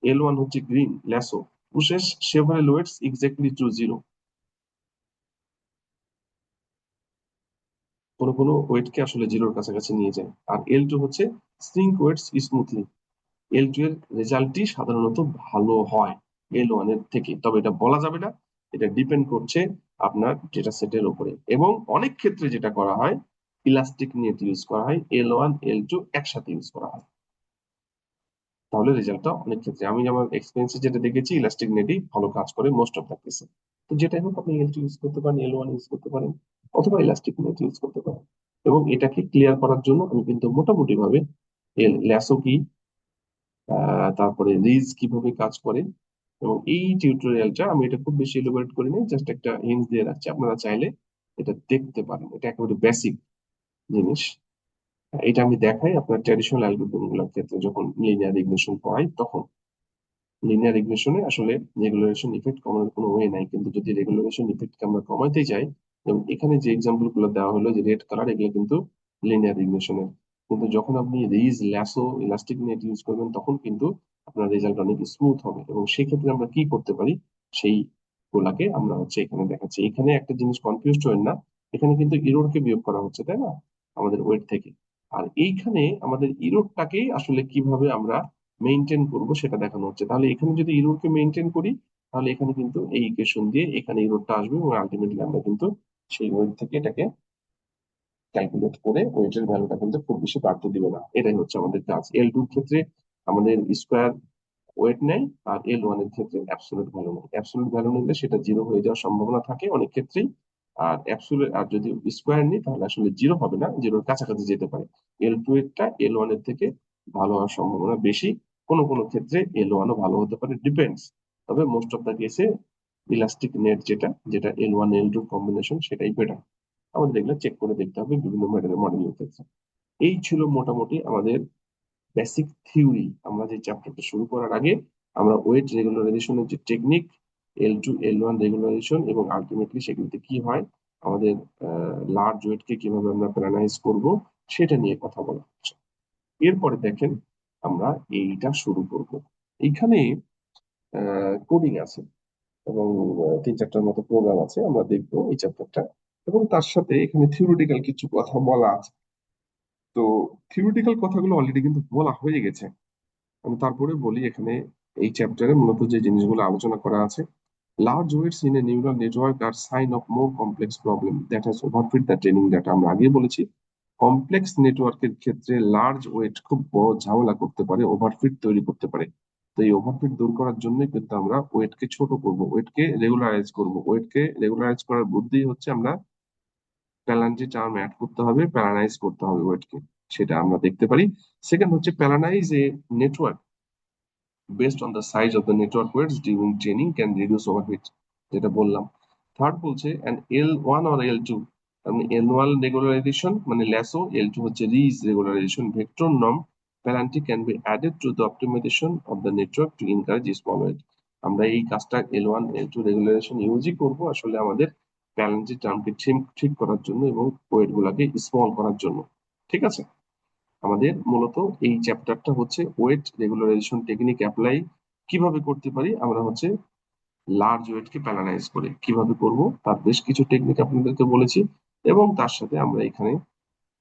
L1 হচ্ছে green lasso, pushes several weights exactly to zero, কোনো কোনো ওয়েটকে আসলে জিরোর কাছাকাছি নিয়ে যায়। আর L2 হচ্ছে সিঙ্ক ওয়েটস স্মুথলি। L2 এর রেজাল্টই সাধারণত ভালো হয় L1 এর থেকে, তবে এটা বলা যাবে না, এটা ডিপেন্ড করছে আপনার ডেটা সেটের উপরে। এবং অনেক ক্ষেত্রে যেটা করা হয়, ইলাস্টিক নেট ইউজ করা হয়, L1 L2 একসাথে ইউজ করা হয়, তাহলে রেজাল্টটা অনেক ক্ষেত্রে, আমি আমার এক্সপিরিয়েন্সে যেটা দেখেছি, ইলাস্টিক নেটই ভালো কাজ করে মোস্ট অফ দ্য কেসে। তো যেটাই হোক, আপনি L2 ইউজ করতে পারেন, L1 ইউজ করতে পারেন, অথবা ইলাস্টিক নেট ইউজ করতে পারেন। এবং এটাকে ক্লিয়ার করার জন্য আমি কিন্তু মোটামুটি ভাবে ল্যাসো কি, তারপরে রিজ কিভাবে কাজ করে, এবং এই টিউটোরিয়ালটা আমি এটা খুব বেশি এলাবোরেট করি নাই, জাস্ট একটা হিন্টস দিয়ে রাখছি, আপনারা চাইলে এটা দেখতে পারেন, এটা একেবারে বেসিক জিনিস। এটা আমি দেখাই আপনার ট্র্যাডিশনাল অ্যালগরিদম গুলোর ক্ষেত্রে, যখন লিনিয়ার রিগ্রেশন পড়াই তখন। লিনিয়ার রিগ্রেশনে আসলে রেগুলারেশন ইফেক্ট কমানোর কোনো ওয়ে নাই, কিন্তু যদি রেগুলারেশন ইফেক্টকে আমরা কমাইতে চাই, যেমন এখানে যে এক্সাম্পল গুলো দেওয়া হলো যে রেড কালার, এগুলো কিন্তু লিনিয়ার রিগ্রেশনের। কিন্তু যখন আপনি ridge lasso elastic net use করবেন, তখন কিন্তু আপনার রেজাল্ট অনেক স্মুথ হবে। এবং সেই ক্ষেত্রে আমরা কি করতে পারি, সেই গুলাকে আমরা হচ্ছে এখানে দেখাচ্ছি। এখানে একটা জিনিস কনফিউজড হবেন না, এখানে কিন্তু ইরোরকে বিয়োগ করা হচ্ছে, তাই না, আমাদের ওয়েট থেকে। আর এইখানে আমাদের ইরোরটাকেই আসলে কিভাবে আমরা মেনটেন করব সেটা দেখানো হচ্ছে। তাহলে এখানে যদি ইরোরকে মেনটেন করি, তাহলে এখানে কিন্তু এই ইকুয়েশন দিয়ে এখানে ইরোরটা আসবে, এবং আলটিমেটলি আমরা কিন্তু সেই ওয়েট থেকে এটাকে ক্যালকুলেট করে ওয়েটের ভ্যালুটা কিন্তু খুব বেশি বাড়তে দিবে না। এটাই হচ্ছে আমাদের কাজ। L2 এর ক্ষেত্রে আমাদের স্কোয়ার ওয়েট নেই, আর L1 এর ক্ষেত্রে অ্যাবসলিউট ভ্যালু নেই। অ্যাবসলিউট ভ্যালু নিলে সেটা জিরো হয়ে যাওয়ার সম্ভাবনা থাকে অনেক ক্ষেত্রেই। আর অ্যাবসলিউট, আর যদি স্কোয়ার নিই তাহলে আসলে জিরো হবে না, জিরোর কাছাকাছি যেতে পারে। L2 এরটা L1 এর থেকে ভালো হওয়ার সম্ভাবনা বেশি। কোনো কোনো ক্ষেত্রে L1 ও ভালো হতে পারে, ডিপেন্ডস। তবে মোস্ট অফ দা কেসে ইলাস্টিক নেট যেটা, যেটা L1 L2 কম্বিনেশন, সেটাই বেটার। আমাদের এগুলো চেক করে দেখতে হবে বিভিন্ন মডেলের ক্ষেত্রে। এই ছিল মোটামুটি আমাদের বেসিক থিওরি। আমরা যে চ্যাপ্টারটা শুরু করার আগে আমরা ওয়েট রেগুলারাইজেশনের যে টেকনিক, L2 L1 রেগুলারাইজেশন, এবং আলটিমেটলি সেগুলোতে কি হয়, আমাদের লার্জ ওয়েটকে কিভাবে আমরা প্ল্যানাইজ করব, সেটা নিয়ে কথা বলা হচ্ছে। এরপরে দেখেন আমরা এইটা শুরু করব। এইখানে কোডিং আছে, এবং তিন চারটার মতো প্রোগ্রাম আছে, আমরা দেখবো এই চ্যাপ্টারটা। এবং তার সাথে এখানে থিওরিটিক্যাল কিছু কথা বলা আছে। তো থিওরিটিক্যাল কথাগুলো অলরেডি কিন্তু বলা হয়ে গেছে, আমি তারপরে বলি। এখানে এই চ্যাপ্টারে মূলত যে জিনিসগুলো আলোচনা করা আছে, large weights in a neural network are sign of more complex problem that has overfit the training data. আমরা আগে বলেছি, কমপ্লেক্স নেটওয়ার্কের ক্ষেত্রে লার্জ ওয়েট খুব বড় ঝামেলা করতে পারে, ওভারফিট তৈরি করতে পারে। তো এই ওভারফিট দূর করার জন্য কিন্তু আমরা ওয়েটকে ছোট করব, ওয়েটকে রেগুলারাইজ করব। ওয়েটকে রেগুলারাইজ করার বুদ্ধি হচ্ছে আমরা প্যালান্টি টার্ম অ্যাড করতে হবে, প্যারানাইজ করতে হবে ওয়েটকে, সেটা আমরা দেখতে পারি। সেকেন্ড হচ্ছে প্যারানাইজ এ network based on the size of the network weights during training can reduce overheat, যেটা বললাম। থার্ড বলছে and L1 or L2, মানে L1 রেগুলারাইজেশন মানে ল্যাসো, L2 হচ্ছে ridge regularization, vector norm penalty can be added to the optimization of the network to encourage small weight. আমরা এই কাজটা L1 L2 regularisation ইউজই করব আসলে আমাদের প্যারান্টি টার্মকে ঠিক ঠিক করার জন্য, এবং ওয়েট গুলাকে স্মল করার জন্য। ঠিক আছে, আমাদের মূলত এই চ্যাপ্টারটা হচ্ছে ওয়েট রেগুলারাইজেশন টেকনিক অ্যাপ্লাই কিভাবে করতে পারি, আমরা হচ্ছে লার্জ ওয়েট কে প্যালানাইজ করে কিভাবে করব, তার বেশ কিছু টেকনিক আপনাদেরকে বলেছি। এবং তার সাথে আমরা এখানে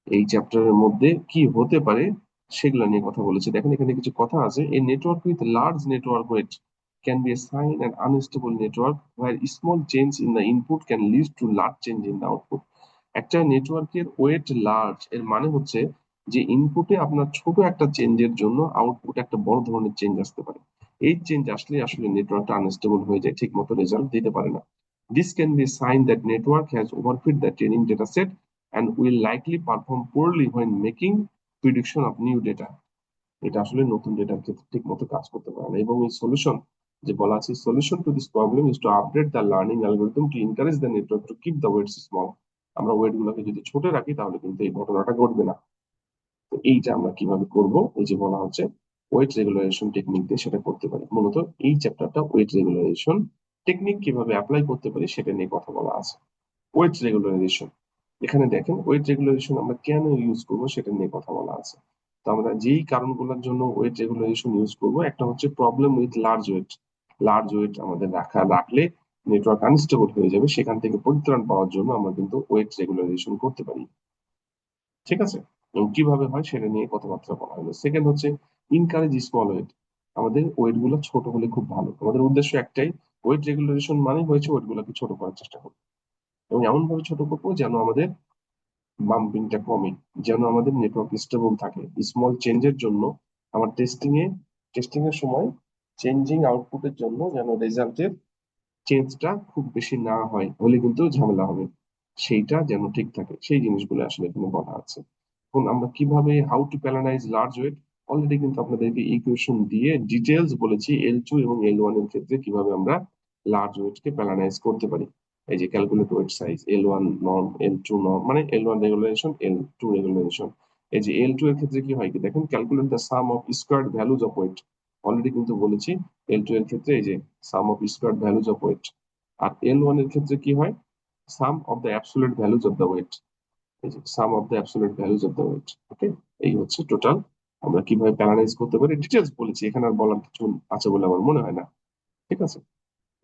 এই চ্যাপ্টারের মধ্যে কি হতে পারে সেগুলো নিয়ে কথা বলেছি। দেখেন এখানে কিছু কথা আছে, এই network with large network weight can be a sign and unstable network where small change in the input can lead to large change in the output. একটা নেটওয়ার্কের ওয়েট লার্জ এর মানে হচ্ছে যে ইনপুটে আপনার ছোট একটা চেঞ্জের জন্য আউটপুট একটা বড় ধরনের চেঞ্জ আসতে পারে। এই চেঞ্জ আসলে আসলে নেটওয়ার্কটা আনস্টেবল হয়ে যায়, ঠিক মতো রেজাল্ট দিতে পারে না। This can be a sign that network has overfit the training data set and will likely perform poorly when making prediction of new data. এটা আসলে নতুন ডেটার ক্ষেত্রে ঠিক মতো কাজ করতে পারে না। এবং এই সলিউশন যে বলা আছে, solution to this problem is to update the learning algorithm to encourage the network to keep the weights small. আমরা ওয়েট গুলোকে যদি ছোট রাখি তাহলে কিন্তু এই ঘটনাটা ঘটবে না। তো এইটা আমরা কিভাবে করব, এই যে বলা হচ্ছে ওয়েট রেগুলারেশন টেকনিক দিয়ে সেটা করতে পারি। মূলত এই চ্যাপ্টারটা ওয়েট রেগুলারেশন টেকনিক কিভাবে অ্যাপ্লাই করতে পারি সেটা নিয়ে কথা বলা আছে। ওয়েট রেগুলারাইজেশন, এখানে দেখেন ওয়েট রেগুলারাইজেশন আমরা কেন ইউজ করব সেটা নিয়ে কথা বলা আছে। তো আমরা যেই কারণগুলোর জন্য ওয়েট রেগুলারাইজেশন ইউজ করব, একটা হচ্ছে problem with large weight. Large weight আমাদের রাখলে নেটওয়ার্ক আনস্টেবল হয়ে যাবে, সেখান থেকে পরিত্রাণ পাওয়ার জন্য আমরা কিন্তু ওয়েট রেগুলারাইজেশন করতে পারি। ঠিক আছে, এবং কিভাবে হয় সেটা নিয়ে কথাবার্তা বলা হলো। সেকেন্ড হচ্ছে ইনকারেজ স্মল ওয়েট। আমাদের ওয়েট গুলো ছোট হলে খুব ভালো, আমাদের উদ্দেশ্য একটাই, ওয়েট রেগুলারেশন মানে হয়েছে ওয়েট গুলোকে ছোট করার চেষ্টা করবো, এবং এমন ভাবে ছোট করবো যেন আমাদের বাম্পিংটা কমে, যেন আমাদের নেটওয়ার্ক স্টেবল থাকে। স্মল চেঞ্জের জন্য আমার টেস্টিং এর সময় চেঞ্জিং আউটপুটের জন্য যেন রেজাল্টের চেঞ্জটা খুব বেশি না হয়, হলে কিন্তু ঝামেলা হবে, সেইটা যেন ঠিক থাকে, সেই জিনিসগুলো আসলে এখানে বলা আছে। এখন আমরা কিভাবে how to penalize large weight, already কিন্তু আপনাদেরকে ইকুয়েশন দিয়ে ডিটেলস বলেছি L2 এবং L1 এর ক্ষেত্রে কিভাবে আমরা লার্জ ওয়েট কে প্যালানাইজ করতে পারি। এই যে calculate weight size, L1 norm, L2 norm, মানে L1 রেগুলেশন, L2 রেগুলেশন। এই যে L2 এর ক্ষেত্রে কি হয়, কি দেখেন, calculate the sum of squared values of weight. Already কিন্তু বলেছি L2 এর ক্ষেত্রে এই যে sum of squared values of weight. আর L1 এর ক্ষেত্রে কি হয়, sum of the absolute values of the weight. এই যে sum of the absolute values of the weight. Okay, এই হচ্ছে টোটাল আমরা কিভাবে প্যারালাইজ করতে পারি, ডিটেলস বলেছি, এখানে আর বলার কিছু আছে বলে আমার মনে হয় না। ঠিক আছে,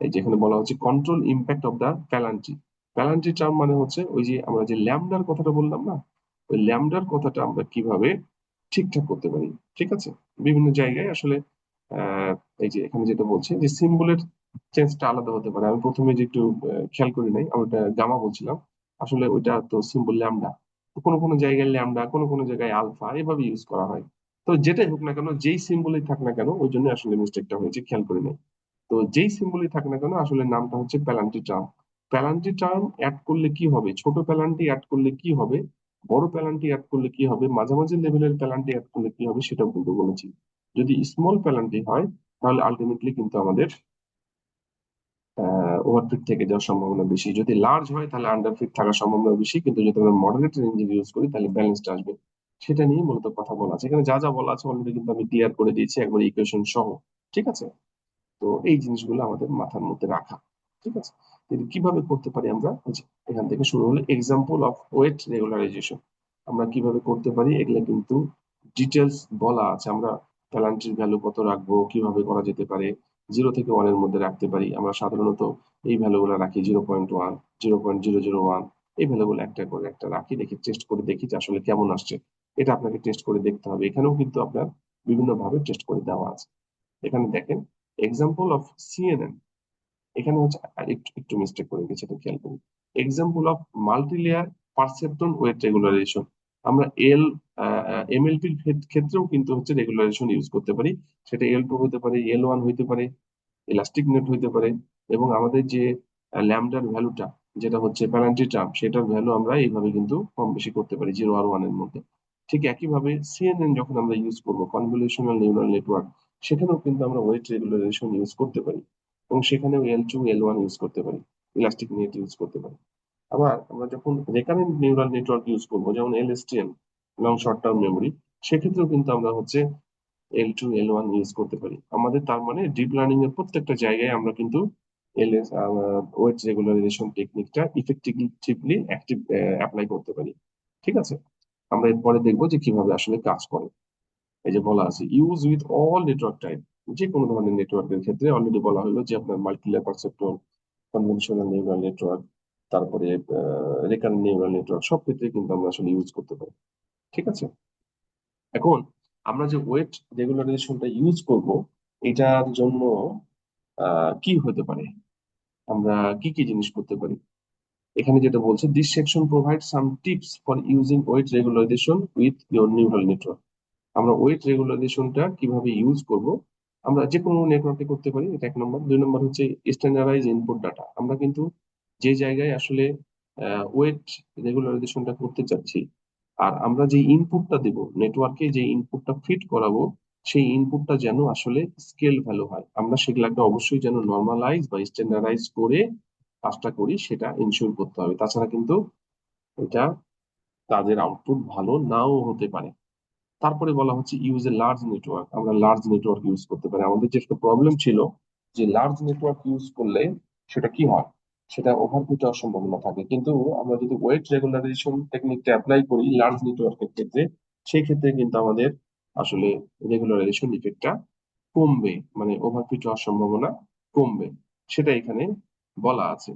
এই যে এখানে বলা হচ্ছে control impact of the penalty. Penalty term মানে হচ্ছে ওই যে আমরা যে ল্যামডার কথাটা বললাম না, ওই ল্যামডার কথাটা আমরা কিভাবে ঠিকঠাক করতে পারি। ঠিক আছে, বিভিন্ন জায়গায় আসলে আহ এই যে এখানে যেটা বলছে যে সিম্বলের চেঞ্জটা আলাদা হতে পারে। আমি প্রথমে যে একটু খেয়াল করি নাই, আমি ওটা গামা বলছিলাম, আসলে ওইটা তো সিম্বল ল্যামডা। তো কোনো কোনো জায়গায় ল্যামডা, কোনো কোনো জায়গায় আলফা, এভাবে ইউজ করা হয়। তো যেটাই হোক না কেন, যেই সিম্বলই থাক না কেন, ওই জন্য আসলে মিস্টেকটা হয়েছে, খেয়াল করি নাই। তো যেই সিম্বলই থাক না কেন, আসলে নামটা হচ্ছে প্যালান্টি টার্ম। প্যালান্টি টার্ম অ্যাড করলে কি হবে, ছোট প্যালান্টি অ্যাড করলে কি হবে, বড় প্যালান্টি অ্যাড করলে কি হবে, মাঝামাঝি লেভেলের প্যালান্টি অ্যাড করলে কি হবে, সেটাও কিন্তু বলেছি। যদি স্মল প্যালান্টি হয় তাহলে আলটিমেটলি কিন্তু আমাদের ওভারফিট থেকে যাওয়ার সম্ভাবনা বেশি, যদি লার্জ হয় তাহলে আন্ডারফিট থাকার সম্ভাবনা বেশি, কিন্তু যদি আমরা মডারেট রেঞ্জে ইউজ করি তাহলে ব্যালেন্সটা আসবে। সেটা নিয়ে মূলত কথা বলা আছে এখানে, যা যা বলা আছে অলরেডি কিন্তু আমি ক্লিয়ার করে দিয়েছি একবার ইকুয়েশন সহ। ঠিক আছে, তো এই জিনিসগুলো আমাদের মাথার মধ্যে রাখা। ঠিক আছে, কিন্তু কিভাবে করতে পারি আমরা, এই যে এখান থেকে শুরু হলো এক্সাম্পল অফ ওয়েট রেগুলারাইজেশন। আমরা কিভাবে করতে পারি এগুলো কিন্তু ডিটেলস বলা আছে। আমরা প্যালান্টির ভ্যালু কত রাখবো, কিভাবে করা যেতে পারে, 0 থেকে 1 এর মধ্যে রাখতে পারি। আমরা সাধারণত এই ভ্যালুগুলো রাখি 0.1, 0.001, এই ভ্যালুগুলো একটা করে একটা রাখি, দেখি টেস্ট করে দেখি যে আসলে কেমন আসছে। এটা আপনাকে টেস্ট করে দেখতে হবে, এখানেও কিন্তু আপনার বিভিন্ন ভাবে টেস্ট করে দেওয়া আছে। এখানে দেখেন এক্সাম্পল অফ সিএনএন, এখানে হচ্ছে আর একটু একটু মিস্টেক করে গেছে, এটা খেয়াল করুন। Example of multilayer perceptron weight regularization. আমরা এমএলপির ক্ষেত্রেও কিন্তু হচ্ছে রেগুলারাইজেশন ইউজ করতে পারি। সেটা L2 হতে পারে, L1 হইতে পারে, ইলাস্টিক নেট হইতে পারে, এবং আমাদের যে ল্যামডার ভ্যালুটা, যেটা হচ্ছে প্যারান্টি টার্ম, সেটার ভ্যালু আমরা এইভাবে কিন্তু কম বেশি করতে পারি 0 আর 1 এর মধ্যে। ঠিক একইভাবে সিএনএন যখন আমরা ইউজ করবো, কনভলিউশনাল নিউরাল নেটওয়ার্ক, সেখানেও কিন্তু আমরা ওয়েট রেগুলারাইজেশন ইউজ করতে পারি, এবং সেখানেও L2 L1 ইউজ করতে পারি, ইলাস্টিক নেট ইউজ করতে পারি। আবার আমরা যখন রেকারেন্ট নিউরাল নেটওয়ার্ক ইউজ করবো, যেমন এলএসটিএম, লং শর্ট টার্ম মেমোরি, সেক্ষেত্রেও কিন্তু আমরা হচ্ছে L2 L1 ইউজ করতে পারি। আমাদের তার মানে ডিপ লার্নিং এর প্রত্যেকটা জায়গায় আমরা কিন্তু এলএস ওয়েট রেগুলারাইজেশন টেকনিকটা ইফেক্টিভলি অ্যাক্টিভ অ্যাপ্লাই করতে পারি। ঠিক আছে, আমরা এরপরে দেখবো যে কিভাবে আসলে কাজ করে। এই যে বলা আছে use with all network type, যে কোনো ধরনের নেটওয়ার্কের ক্ষেত্রে অলরেডি বলা হলো যে আপনার multilayer perceptron, conventional neural network, তারপরে রেকারেন্ট নিউরাল নেটওয়ার্ক, সব ক্ষেত্রে কিন্তু আমরা আসলে ইউজ করতে পারি। ঠিক আছে, এখন আমরা যে ওয়েট রেগুলারাইজেশনটা ইউজ করব, এটার জন্য কি হতে পারে, আমরা কি কি জিনিস করতে পারি। এখানে যেটা বলছে, this section provide some tips for using weight regularisation with your neural network. আমরা ওয়েট রেগুলারাইজেশনটা কিভাবে ইউজ করব, আমরা যে কোনো নেটওয়ার্কে করতে পারি, এটা 1 নম্বর। 2 নম্বর হচ্ছে স্ট্যান্ডার্ডাইজ ইনপুট ডাটা। আমরা কিন্তু যে জায়গায় আসলে ওয়েট রেগুলারাইজেশনটা করতে চাচ্ছি, আর আমরা যে ইনপুটটা দেব, নেটওয়ার্কে যে ইনপুটটা ফিট করাবো, সেই ইনপুটটা যেন আসলে স্কেল ভ্যালু হয়, আমরা সেগুলাকে অবশ্যই যেন নর্মালাইজ বা স্ট্যান্ডার্ডাইজ করে কাজটা করি, সেটা ইনশিওর করতে হবে। তাছাড়া কিন্তু এটা কাজের আউটপুট ভালো নাও হতে পারে। তারপরে বলা হচ্ছে ইউজ এ লার্জ নেটওয়ার্ক, আমরা লার্জ নেটওয়ার্ক ইউজ করতে পারি। আমাদের যে একটা প্রবলেম ছিল যে লার্জ নেটওয়ার্ক ইউজ করলে সেটা কি হয়, সেটা ওভারফিট হওয়ার সম্ভাবনা থাকে। কিন্তু আমরা যদি ওয়েট রেগুলারাইজেশন টেকনিকটা অ্যাপ্লাই করি লার্জ নেটওয়ার্কের ক্ষেত্রে, সেই ক্ষেত্রে কিন্তু আমাদের আসলে রেগুলারাইজেশন ইফেক্টটা কমবে, মানে ওভারফিট হওয়ার সম্ভাবনা কমবে, সেটা এখানে বলা আছে।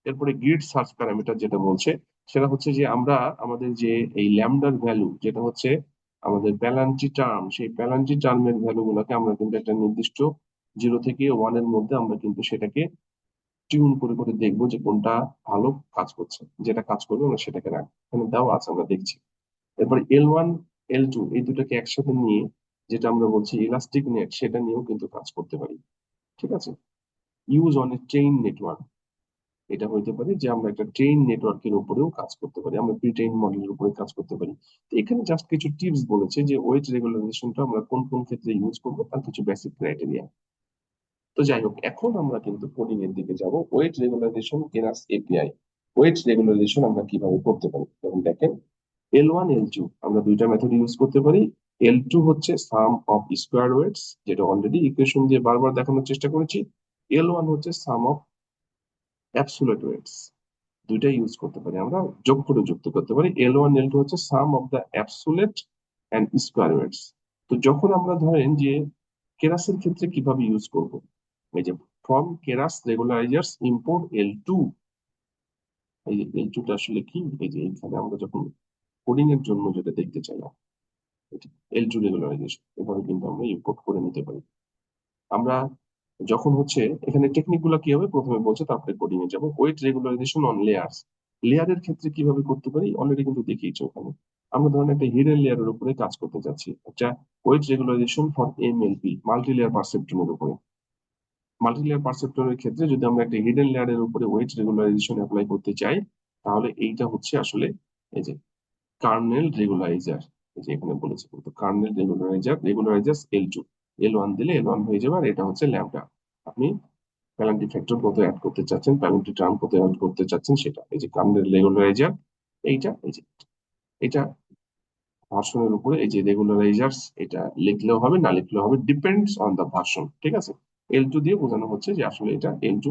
এরপরে গ্রিড সার্চ প্যারামিটার যেটা বলছে সেটা হচ্ছে যে আমরা আমাদের যে এই ল্যামডার ভ্যালু যেটা হচ্ছে আমাদের প্যালান্টি টার্ম, সেই প্যালান্টি টার্মের ভ্যালু গুলোকে আমরা কিন্তু একটা নির্দিষ্ট 0 থেকে 1 এর মধ্যে আমরা কিন্তু সেটাকে টিউন করে করে দেখবো যে কোনটা ভালো কাজ করছে, যেটা কাজ করবে আমরা সেটাকে রাখবো, এখানে দেওয়া আছে আমরা দেখছি। এরপর L1 L2 এই দুটাকে একসাথে নিয়ে যেটা আমরা বলছি ইলাস্টিক নেট, সেটা নিয়েও কিন্তু কাজ করতে পারি। ঠিক আছে, use on a chain network, এটা হইতে পারে যে আমরা একটা ট্রেন নেটওয়ার্কের উপরেও কাজ করতে পারি, আমরা প্রি ট্রেন মডেলের উপরে কাজ করতে পারি। তো এখানে জাস্ট কিছু টিপস বলেছে যে ওয়েট রেগুলারাইজেশনটা আমরা কোন কোন ক্ষেত্রে ইউজ করবো, তার কিছু বেসিক ক্রাইটেরিয়া। তো যাই হোক, এখন আমরা কিন্তু কোডিং এর দিকে যাব। Weight regularization Keras API, weight regularization আমরা কিভাবে করতে পারি, যেমন দেখেন L1 L2 আমরা দুইটা মেথড ইউজ করতে পারি। L2 হচ্ছে সাম অফ স্কোয়ার ওয়েটস, যেটা অলরেডি ইকুয়েশন দিয়ে বারবার দেখানোর চেষ্টা করেছি। L1 হচ্ছে সাম অফ অ্যাবসোলিউট ওয়েটস, দুইটাই ইউজ করতে পারি, আমরা যোগ করে যুক্ত করতে পারি। L1 L2 হচ্ছে sum of the absolute and square weights. তো যখন আমরা ধরেন যে কেরাসের ক্ষেত্রে কিভাবে ইউজ করব, এই যে ফ্রম কেরাস রেগুলারাইজার্স ইম্পোর্ট L2, এই যে L2টা আসলে কি, এই যে এখানে আমরা যখন কোডিং এর জন্য যেটা দেখতে চাইলাম, L2 রেগুলারাইজেশন এভাবে কিন্তু আমরা ইম্পোর্ট করে নিতে পারি। আমরা যখন হচ্ছে এখানে টেকনিক গুলো কি হবে প্রথমে বলছে, তারপরে কোডিং এ যাবো। ওয়েট রেগুলারাইজেশন অন লেয়ার্স, লেয়ারের ক্ষেত্রে কিভাবে করতে পারি অলরেডি কিন্তু দেখিয়েছি ওখানে। আমরা ধরেন একটা হিডেন লেয়ারের উপরে কাজ করতে যাচ্ছি, একটা weight regularisation for MLP multi layer পারসেপ্ট্রনের উপরে। মাল্টি লেয়ার পারসেপ্টরের ক্ষেত্রে যদি আমরা একটা হিডেন লেয়ারের উপরে ওয়েট রেগুলারাইজেশন অ্যাপ্লাই করতে চাই, তাহলে এইটা হচ্ছে আসলে এই যে কার্নেল রেগুলারাইজার, এই যে এখানে বলেছে কিন্তু কার্নেল রেগুলারাইজার L1 দিলে L1 হয়ে যাবে, আর এটা হচ্ছে ল্যাম্বডা। আপনি প্যালেন্টি ফ্যাক্টর কত অ্যাড করতে চাচ্ছেন, প্যালেন্টি টার্ম কত অ্যাড করতে চাচ্ছেন, সেটা এই যে কার্নেল রেগুলারাইজার, এইটা এই যে এটা ভার্সনের উপরে এই যে রেগুলারাইজার্স, এটা লিখলেও হবে না লিখলেও হবে, ডিপেন্ডস অন দা ভার্সন। ঠিক আছে, L2 দিয়ে বোঝানো হচ্ছে যে আসলে এটা L2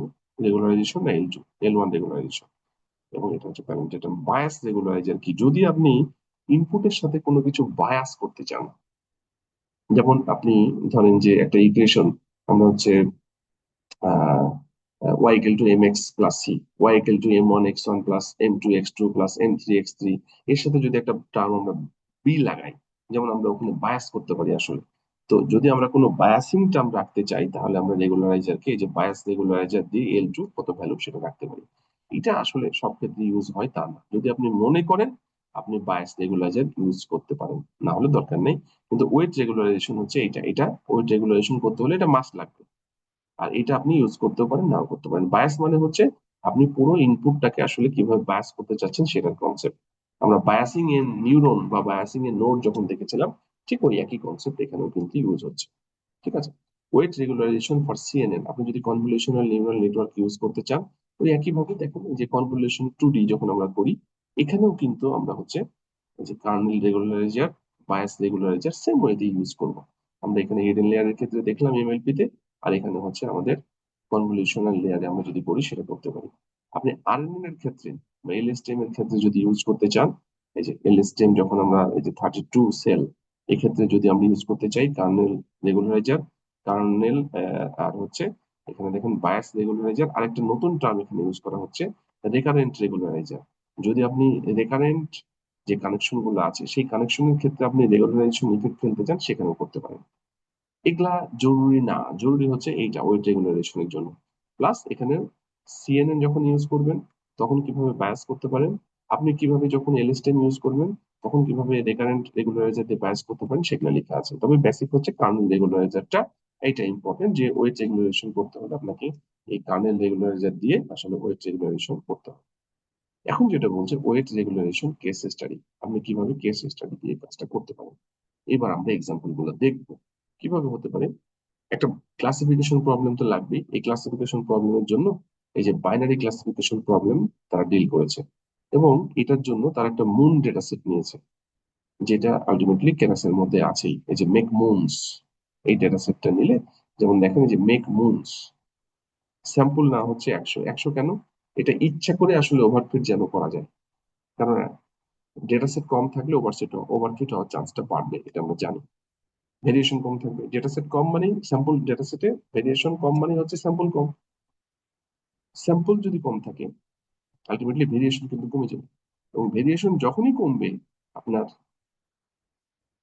রেগুলারাইজেশন না L2 L1 রেগুলারাইজেশন। এবং এটা হচ্ছে প্যারামিটার। বায়াস রেগুলারাইজার কি, যদি আপনি ইনপুটের সাথে কোনো কিছু বায়াস করতে চান, যেমন আপনি ধরেন যে একটা ইকুয়েশন আমরা হচ্ছে y equal to mx plus c, y equal to m1 x1 plus m2 x2 plus m3 x3, এর সাথে যদি একটা টার্ম আমরা বি লাগাই, যেমন আমরা ওখানে বায়াস করতে পারি আসলে। তো যদি আমরা কোনো বায়াসিং টার্ম রাখতে চাই, তাহলে আমরা রেগুলারাইজারকে এই যে বায়াস রেগুলারাইজার দিয়ে L2 কত ভ্যালু সেটা রাখতে পারি। এটা আসলে সব ক্ষেত্রে ইউজ হয় তা না, যদি আপনি মনে করেন আপনি বায়াস রেগুলারাইজার ইউজ করতে পারেন, না হলে দরকার নেই। কিন্তু ওয়েট রেগুলারাইজেশন হচ্ছে এটা, এটা ওয়েট রেগুলারাইজেশন করতে হলে এটা মাস্ট লাগবে। আর এটা আপনি ইউজ করতেও পারেন নাও করতে পারেন। বায়াস মানে হচ্ছে আপনি পুরো ইনপুটটাকে আসলে কিভাবে বায়াস করতে চাচ্ছেন সেটার কনসেপ্ট। আমরা বায়াসিং এর নিউরন বা বায়াসিং এর নোড যখন দেখেছিলাম, ঠিক ওই একই কনসেপ্ট এখানেও কিন্তু ইউজ হচ্ছে। ঠিক আছে, ওয়েট রেগুলারাইজেশন ফর সিএনএন, আপনি যদি কনভলিউশনাল নিউরাল নেটওয়ার্ক ইউজ করতে চান, ওই একই ভাবে দেখুন যে কনভলিউশন 2D যখন আমরা করি, এখানেও কিন্তু আমরা হচ্ছে যে কার্নেল রেগুলারাইজার বায়াস রেগুলারাইজার সেম ওয়েতে ইউজ করব। আমরা এখানে হিডেন লেয়ারের ক্ষেত্রে দেখলাম এমএলপি তে, আর এখানে হচ্ছে আমাদের কনভলিউশনাল লেয়ারে আমরা যদি করি সেটা করতে পারি। আপনি আরএনএন এর ক্ষেত্রে বা এলএসটিএম এর ক্ষেত্রে যদি ইউজ করতে চান, এই যে এলএসটিএম যখন আমরা এই যে 32 সেল, এক্ষেত্রে যদি আমরা ইউজ করতে চাই কার্নেল রেগুলারাইজার, কার্নেল আর হচ্ছে এখানে দেখেন বায়াস রেগুলারাইজার, আরেকটা নতুন টার্ম এখানে ইউজ করা হচ্ছে রেকারেন্ট রেগুলারাইজার। যদি আপনি রেকারেন্ট যে কানেকশন গুলো আছে সেই কানেকশনের ক্ষেত্রে আপনি রেগুলারাইজেশন ইফেক্ট ফেলতে চান, সেখানেও করতে পারেন। এগুলা জরুরি না, জরুরি হচ্ছে এইটা ওয়েট রেগুলারেশনের জন্য। প্লাস এখানে সিএনএন যখন ইউজ করবেন তখন কিভাবে বায়াস করতে পারেন, আপনি কিভাবে যখন এলএসটিএম ইউজ করবেন তখন কিভাবে রেকারেন্ট রেগুলারাইজার দিয়ে বায়াস করতে পারেন সেগুলো লেখা আছে। তবে বেসিক হচ্ছে কার্নেল রেগুলারাইজারটা, এইটা ইম্পর্টেন্ট যে ওয়েট রেগুলারেশন করতে হলে আপনাকে এই কার্নেল রেগুলারাইজার দিয়ে আসলে ওয়েট রেগুলারেশন করতে হবে। এখন যেটা বলছে ওয়েট রেগুলারেশন কেস স্টাডি, আপনি কিভাবে কেস স্টাডি দিয়ে কাজটা করতে পারেন, এবার আমরা এক্সাম্পল গুলো দেখবো। কিভাবে হতে পারে? একটা ক্লাসিফিকেশন প্রবলেম তো লাগবেই। এই ক্লাসিফিকেশন প্রবলেমের জন্য এই যে বাইনারি ক্লাসিফিকেশন প্রবলেম তারা ডিল করেছে, এবং এটার জন্য তারা একটা মুন ডেটা সেট নিয়েছে, যেটা আলটিমেটলি কেরাসের মধ্যে আছেই। এই যে মেক মুনস, এই ডেটা সেটটা নিলে, যেমন দেখেন এই যে মেক মুনস, স্যাম্পল না হচ্ছে 100। 100 কেন? এটা ইচ্ছা করে আসলে ওভারফিট যেন করা যায়, কারণ ডেটা সেট কম থাকলে ওভারফিট হওয়ার চান্সটা বাড়বে, এটা আমরা জানি। ভেরিয়েশন কম থাকবে, ডেটা সেট কম মানে স্যাম্পল, ডেটা সেটে ভেরিয়েশন কম মানে হচ্ছে স্যাম্পল কম। স্যাম্পল যদি কম থাকে আলটিমেটলি ভেরিয়েশন কিন্তু কমে যাবে, এবং ভেরিয়েশন যখনই কমবে আপনার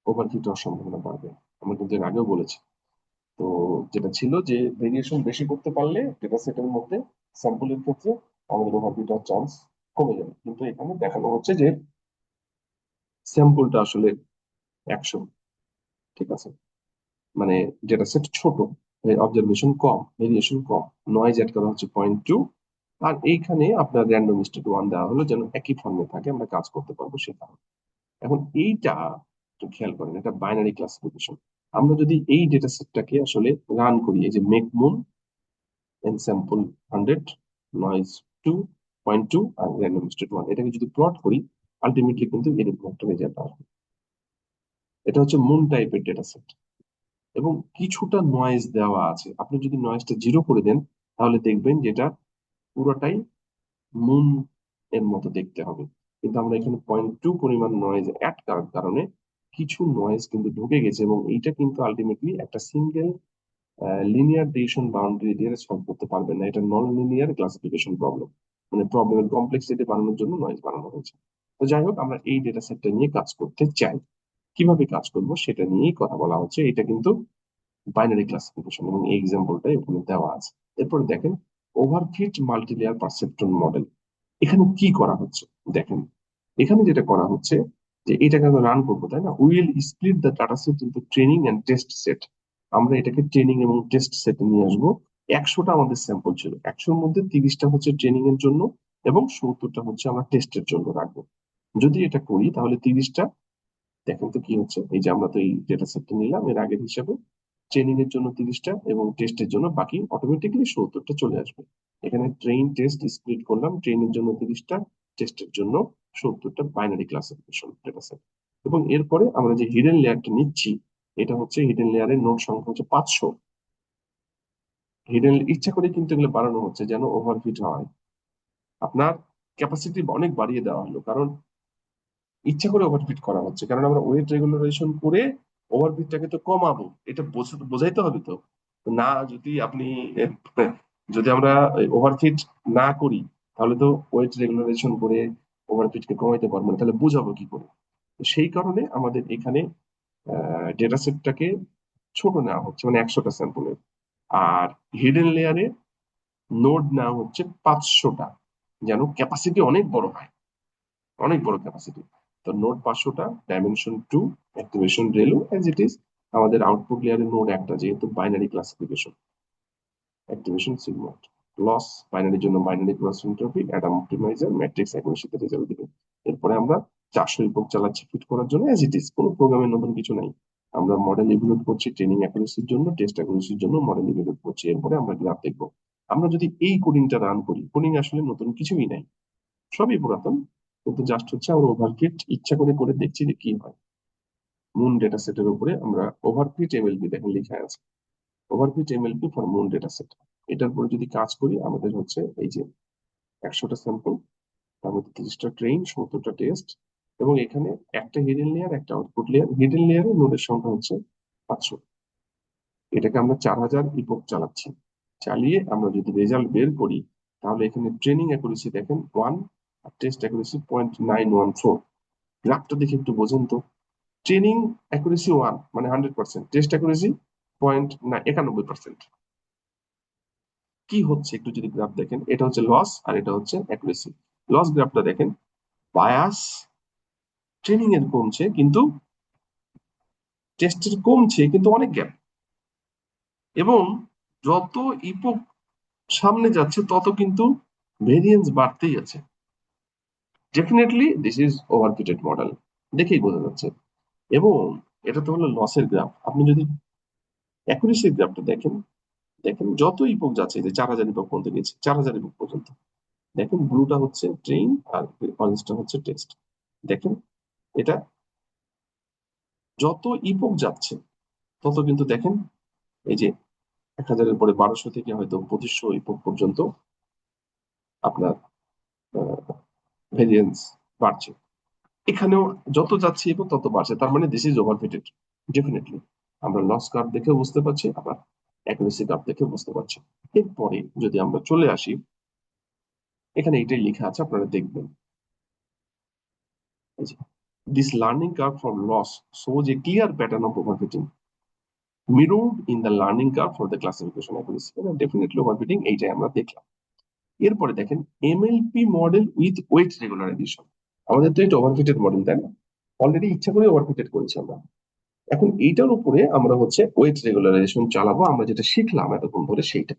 ওভারফিট হওয়ার সম্ভাবনা বাড়বে। আমরা কিন্তু এর আগেও বলেছি। তো যেটা ছিল যে ভেরিয়েশন বেশি করতে পারলে ডেটা সেটের মধ্যে স্যাম্পলের ক্ষেত্রে আমাদের ওভারফিট হওয়ার চান্স কমে যাবে, কিন্তু এখানে দেখানো হচ্ছে যে স্যাম্পলটা আসলে 100, ঠিক আছে, মানে ডেটা সেট ছোট, অবজারভেশন কম, ভেরিয়েশন কম, নয়েজ এড করা হচ্ছে 0.2, আর এইখানে আপনার র্যান্ডম স্টেট 1 দেওয়া হলো যেন একই ফর্মে থাকে, আমরা কাজ করতে পারবো সে কারণে। এখন এইটা একটু খেয়াল করেন, এটা বাইনারি ক্লাসিফিকেশন। আমরা যদি এই ডেটা সেটটাকে আসলে রান করি, এই যে make moon N sample 100, noise 2.2 আর র্যান্ডম স্টেট 1, এটাকে যদি প্লট করি আলটিমেটলি কিন্তু এরকম একটা রেজাল্ট আসবে। এটা হচ্ছে মুন টাইপের ডেটা সেট, এবং কিছুটা নয়েজ দেওয়া আছে। আপনি যদি নয়েজটা জিরো করে দেন তাহলে দেখবেন যে এটা পুরোটাই মুন এর মতো দেখতে হবে। কিন্তু আমরা এখানে 0.2 পরিমাণ নয়েজ অ্যাড করার কারণে কিছু নয়েজ কিন্তু ঢুকে গেছে, এবং এইটা কিন্তু আলটিমেটলি একটা সিঙ্গেল লিনিয়ার ডিসিশন বাউন্ডারি দিয়ে সলভ করতে পারবেন না। এটা নন লিনিয়ার ক্লাসিফিকেশন প্রবলেম, মানে প্রবলেমের কমপ্লেক্সিটি বাড়ানোর জন্য নয়েজ বাড়ানো হয়েছে। তো যাই হোক, আমরা এই ডেটা সেটটা নিয়ে কাজ করতে চাই। কিভাবে কাজ করব সেটা নিয়েই কথা বলা হচ্ছে। এটা কিন্তু বাইনারি ক্লাসিফিকেশন, এবং এই এক্সাম্পলটাই ওখানে দেওয়া আছে। এরপরে দেখেন ওভারফিট মাল্টিলেয়ার পারসেপ্ট্রন মডেল। এখানে কি করা হচ্ছে দেখেন, এখানে যেটা করা হচ্ছে যে এটাকে আমরা রান করবো, তাই না? Will split the data set into training and test set. আমরা এটাকে ট্রেনিং এবং টেস্ট সেটে নিয়ে আসবো। 100টা আমাদের স্যাম্পল ছিল, 100-র মধ্যে 30টা হচ্ছে ট্রেনিং এর জন্য এবং 70টা হচ্ছে আমরা টেস্টের জন্য রাখবো। যদি এটা করি তাহলে 30টা, দেখেন তো কি হচ্ছে। এই যে আমরা তো এই ডেটা সেটটা নিলাম এর আগের হিসাবে, ট্রেনিং এর জন্য 30টা এবং টেস্টের জন্য বাকি অটোমেটিক্যালি 70টা চলে আসবে। এখানে ট্রেন টেস্ট স্প্লিট করলাম, ট্রেনের জন্য 30টা, টেস্টের জন্য 70টা, বাইনারি ক্লাসিফিকেশন ডেটা সেট। এবং এরপরে আমরা যে হিডেন লেয়ারটা নিচ্ছি, এটা হচ্ছে হিডেন লেয়ারের নোড সংখ্যা হচ্ছে 500। হিডেন ইচ্ছা করে কিন্তু এগুলো বাড়ানো হচ্ছে যেন ওভারফিট হয়। আপনার ক্যাপাসিটি অনেক বাড়িয়ে দেওয়া হলো, কারণ ইচ্ছা করে ওভারফিট করা হচ্ছে, কারণ আমরা ওয়েট রেগুলারাইজেশন করে ওভারফিটটাকে তো কমাবো, এটা বোঝাইতে হবে তো। না, যদি আপনি এ, যদি আমরা ওভারফিট না করি তাহলে তো ওয়েট রেগুলারাইজেশন করে ওভারফিটকে কমাইতে পারবো না, তাহলে বোঝাবো কি করে? তো সেই কারণে আমাদের এখানে ডেটা সেটটাকে ছোট নেওয়া হচ্ছে, মানে 100টা স্যাম্পলের। আর হিডেন লেয়ারে নোড নেওয়া হচ্ছে 500টা, যেন ক্যাপাসিটি অনেক বড় হয়, অনেক বড় ক্যাপাসিটি। তো নোড 500টা, dimension 2, activation ReLU as it is. আমাদের আউটপুট লেয়ারের নোড একটা, যেহেতু binary classification, activation sigmoid, loss বাইনারির জন্য binary cross entropy, Adam optimizer, matrix অ্যাকুরেসিতে রেজাল্ট দিবে। এরপরে আমরা 400 ইপক চালাচ্ছি ফিট করার জন্য অ্যাজ ইট ইজ, কোনো প্রোগ্রামের নতুন কিছু নাই। আমরা মডেল ইভ্যালুয়েট করছি ট্রেনিং অ্যাকুরেসির জন্য, টেস্ট অ্যাকুরেসির জন্য মডেল ইভ্যালুয়েট করছি। এরপরে আমরা গ্রাফ দেখবো। আমরা যদি এই কোডিংটা রান করি, কোডিং আসলে নতুন কিছুই নাই, সবই পুরাতন, কিন্তু জাস্ট হচ্ছে আমরা ওভারফিট ইচ্ছা করে করে দেখছি যে কি হয়। মুন ডেটা সেটের উপরে আমরা ওভারফিট এমএলপি দেখেন লেখা আছে, overfit MLP for moon data set. এটার উপরে যদি কাজ করি আমাদের হচ্ছে এই যে 100টা স্যাম্পল, তার মধ্যে 30টা ট্রেন, 70টা টেস্ট, এবং এখানে একটা হিডেন লেয়ার, একটা আউটপুট লেয়ার। হিডেন লেয়ারে নোডের সংখ্যা হচ্ছে 500। এটাকে আমরা 4000 ইপক চালাচ্ছি। চালিয়ে আমরা যদি রেজাল্ট বের করি তাহলে এখানে ট্রেনিং অ্যাকুরেসি দেখেন 1 আর টেস্ট অ্যাকুরেসি 0.914। গ্রাফটা দেখে একটু বোঝেন তো। ট্রেনিং অ্যাকুরেসি 1 মানে 100%, টেস্ট অ্যাকুরেসি 91%। কি হচ্ছে একটু যদি গ্রাফ দেখেন, এটা হচ্ছে লস আর এটা হচ্ছে অ্যাকুরেসি। লস গ্রাফটা দেখেন, বায়াস ট্রেনিং এর কমছে কিন্তু টেস্টের কমছে, কিন্তু অনেক গ্যাপ। এবং যত ইপক সামনে যাচ্ছে তত কিন্তু ভেরিয়েন্স বাড়তেই আছে। ডেফিনেটলি দিস ইজ ওভারফিটেড মডেল, দেখেই বোঝা যাচ্ছে। এবং এটা তো হলো লসের গ্রাফ। আপনি যদি অ্যাকুরেসি গ্রাফটা দেখেন, দেখেন যত ইপক যাচ্ছে, যে 4000 ইপক পর্যন্ত গেছে, 4000 ইপক পর্যন্ত, দেখেন ব্লুটা হচ্ছে ট্রেন আর অরেঞ্জটা হচ্ছে টেস্ট। দেখেন এটা যত ইপক যাচ্ছে তত কিন্তু দেখেন এই যে 1000-এর পরে 1200 থেকে হয়তো 2500 ইপক পর্যন্ত আপনার ভেরিয়েন্স বাড়ছে। এখানেও যত যাচ্ছে ইপক তত বাড়ছে, তার মানে দিস ইজ ওভারফিটেড ডেফিনেটলি। আমরা লস কার্ভ দেখে বুঝতে পারছি, আবার অ্যাকুরেসি কার্ভ দেখে বুঝতে পারছি। এরপরে যদি আমরা চলে আসি, এখানে এটাই লেখা আছে, আপনারা দেখবেন this learning curve for loss shows a clear pattern of overfitting mirrored in the learning curve for the classification accuracy. Definitely overfitting এইটাই আমরা দেখলাম। এরপরে দেখেন MLP model with weight regularization. আমাদের তো এটা ওভারফিটেড মডেল, তাই না? অলরেডি ইচ্ছা করে ওভারফিটেড করেছি আমরা। এখন এইটার উপরে আমরা হচ্ছে ওয়েট রেগুলারাইজেশন চালাবো, আমরা যেটা শিখলাম এতক্ষণ ধরে সেইটা।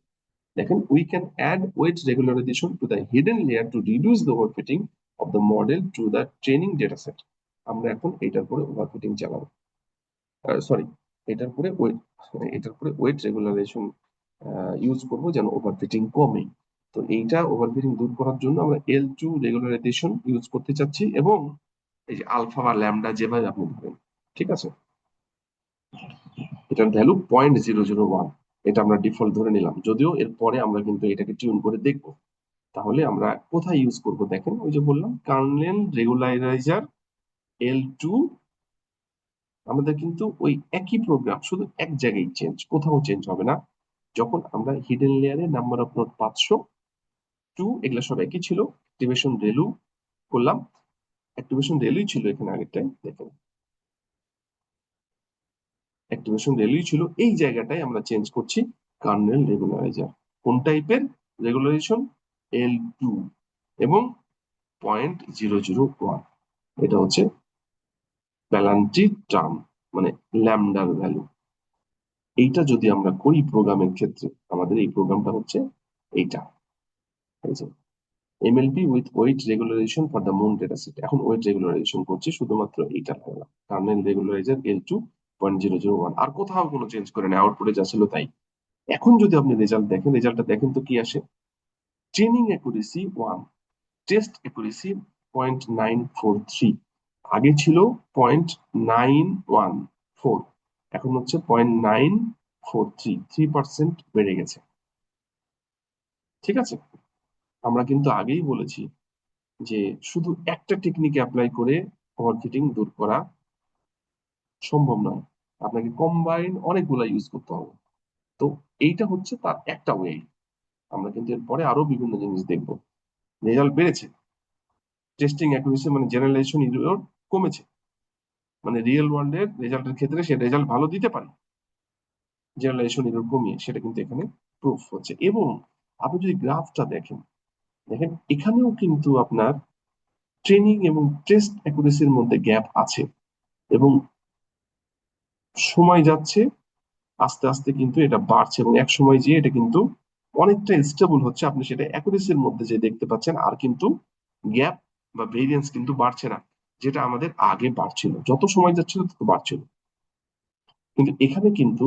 দেখেন we can add weight regularization to the hidden layer to reduce the overfitting of the model to the training data set. আমরা এখন এটার উপরে ওভারফিটিং চালাবো, সরি, এটার উপরে ওয়েট, এটার উপরে ওয়েট রেগুলারাইজেশন ইউজ করবো যেন ওভারফিটিং কমে। তো এইটা ওভারফিটিং দূর করার জন্য আমরা L2 রেগুলারাইজেশন ইউজ করতে চাচ্ছি, এবং এই যে আলফা বা ল্যামডা যেভাবে আপনি ধরেন, ঠিক আছে, এটার ভ্যালু 0.001, এটা আমরা ডিফল্ট ধরে নিলাম, যদিও এরপরে আমরা কিন্তু এটাকে টিউন করে দেখবো। তাহলে আমরা কোথায় ইউজ করব দেখেন, ওই যে বললাম কার্নেল রেগুলারাইজার L2। আমাদের কিন্তু ওই একই প্রোগ্রাম, শুধু এক জায়গায় চেঞ্জ, কোথাও চেঞ্জ হবে না। যখন আমরা হিডেন লেয়ারে নাম্বার অফ নোড 500 2 এগুলা সব একই ছিল, অ্যাক্টিভেশন ভ্যালু করলাম, অ্যাক্টিভেশন ভ্যালুই ছিল এখানে আগেরটাই, দেখেন অ্যাক্টিভেশন ভ্যালুই ছিল, এই জায়গাটায় আমরা চেঞ্জ করছি কার্নেল রেগুলারাইজার। কোন টাইপের রেগুলারাইজেশন? L2 এবং 0.001, এটা হচ্ছে প্যালান্টি টার্ম, মানে ল্যামডার ভ্যালু। এইটা যদি আমরা করি প্রোগ্রামের ক্ষেত্রে, আমাদের এই প্রোগ্রামটা হচ্ছে এইটা, MLP with weight regularisation for the moon data set. এখন ওয়েট রেগুলারাইজেশন করছি শুধুমাত্র এইটা লাগালাম, কার্নেল রেগুলারাইজার L2 0.001, আর কোথাও কোনো চেঞ্জ করে না, আউটপুটে যা ছিল তাই। এখন যদি আপনি রেজাল্ট দেখেন, রেজাল্টটা দেখেন তো কি আসে। ট্রেনিং অ্যাকুরেসি 1, টেস্ট অ্যাকুরেসি 0.943, আগে ছিল 0.914, এখন হচ্ছে 0.943, 3% বেড়ে গেছে। ঠিক আছে, আমরা কিন্তু আগেই বলেছি যে শুধু একটা টেকনিক অ্যাপ্লাই করে ওভারফিটিং দূর করা সম্ভব নয়, আপনাকে কম্বাইন অনেকগুলা ইউজ করতে হবে। তো এইটা হচ্ছে তার একটা ওয়ে। আমরা কিন্তু এরপরে আরো বিভিন্ন জিনিস দেখবো। রেজাল্ট বেড়েছে, টেস্টিং অ্যাকুরেসি মানে জেনারেলাইজেশন এরর কমেছে, মানে রিয়েল ওয়ার্ল্ডের রেজাল্টের ক্ষেত্রে সে রেজাল্ট ভালো দিতে পারে জেনারেলাইজেশন এরর কমিয়ে, সেটা কিন্তু এখানে প্রুফ হচ্ছে। এবং আপনি যদি গ্রাফটা দেখেন, দেখেন এখানেও কিন্তু আপনার ট্রেনিং এবং টেস্ট অ্যাকুরেসির মধ্যে গ্যাপ আছে, এবং সময় যাচ্ছে আস্তে আস্তে কিন্তু এটা বাড়ছে, এবং এক সময় যে এটা কিন্তু অনেকটা স্টেবল হচ্ছে, আপনি সেটা অ্যাকুরেসির মধ্যে যে দেখতে পাচ্ছেন, আর কিন্তু গ্যাপ বা ভেরিয়েন্স কিন্তু বাড়ছে না, যেটা আমাদের আগে বাড়ছিল, যত সময় যাচ্ছিল তত বাড়ছিল। কিন্তু এখানে কিন্তু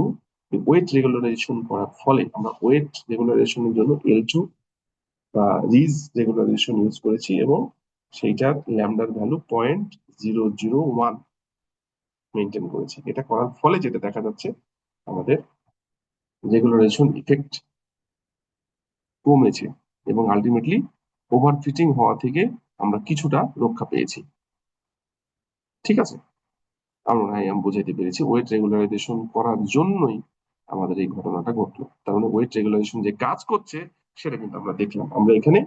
ওয়েট রেগুলারাইজেশন করার ফলে আমরা ওয়েট রেগুলারাইজেশনের জন্য L2 বা রিজ রেগুলারাইজেশন ইউজ করেছি, এবং সেইটার ল্যামডার ভ্যালু 0.001 মেনটেন করেছি। এটা করার ফলে যেটা দেখা যাচ্ছে, আমাদের রেগুলারাইজেশন ইফেক্ট কমেছে, এবং আলটিমেটলি ওভারফিটিং হওয়া থেকে আমরা কিছুটা রক্ষা পেয়েছি। ঠিক আছে, আমার মনে হয় আমি বুঝাইতে পেরেছি। ওয়েট রেগুলারাইজেশন করার জন্যই আমাদের এই ঘটনাটা ঘটলো। তার মানে ওয়েট রেগুলারাইজেশন যে কাজ করছে সেটা কিন্তু আমরা দেখলাম। আমরা এখানে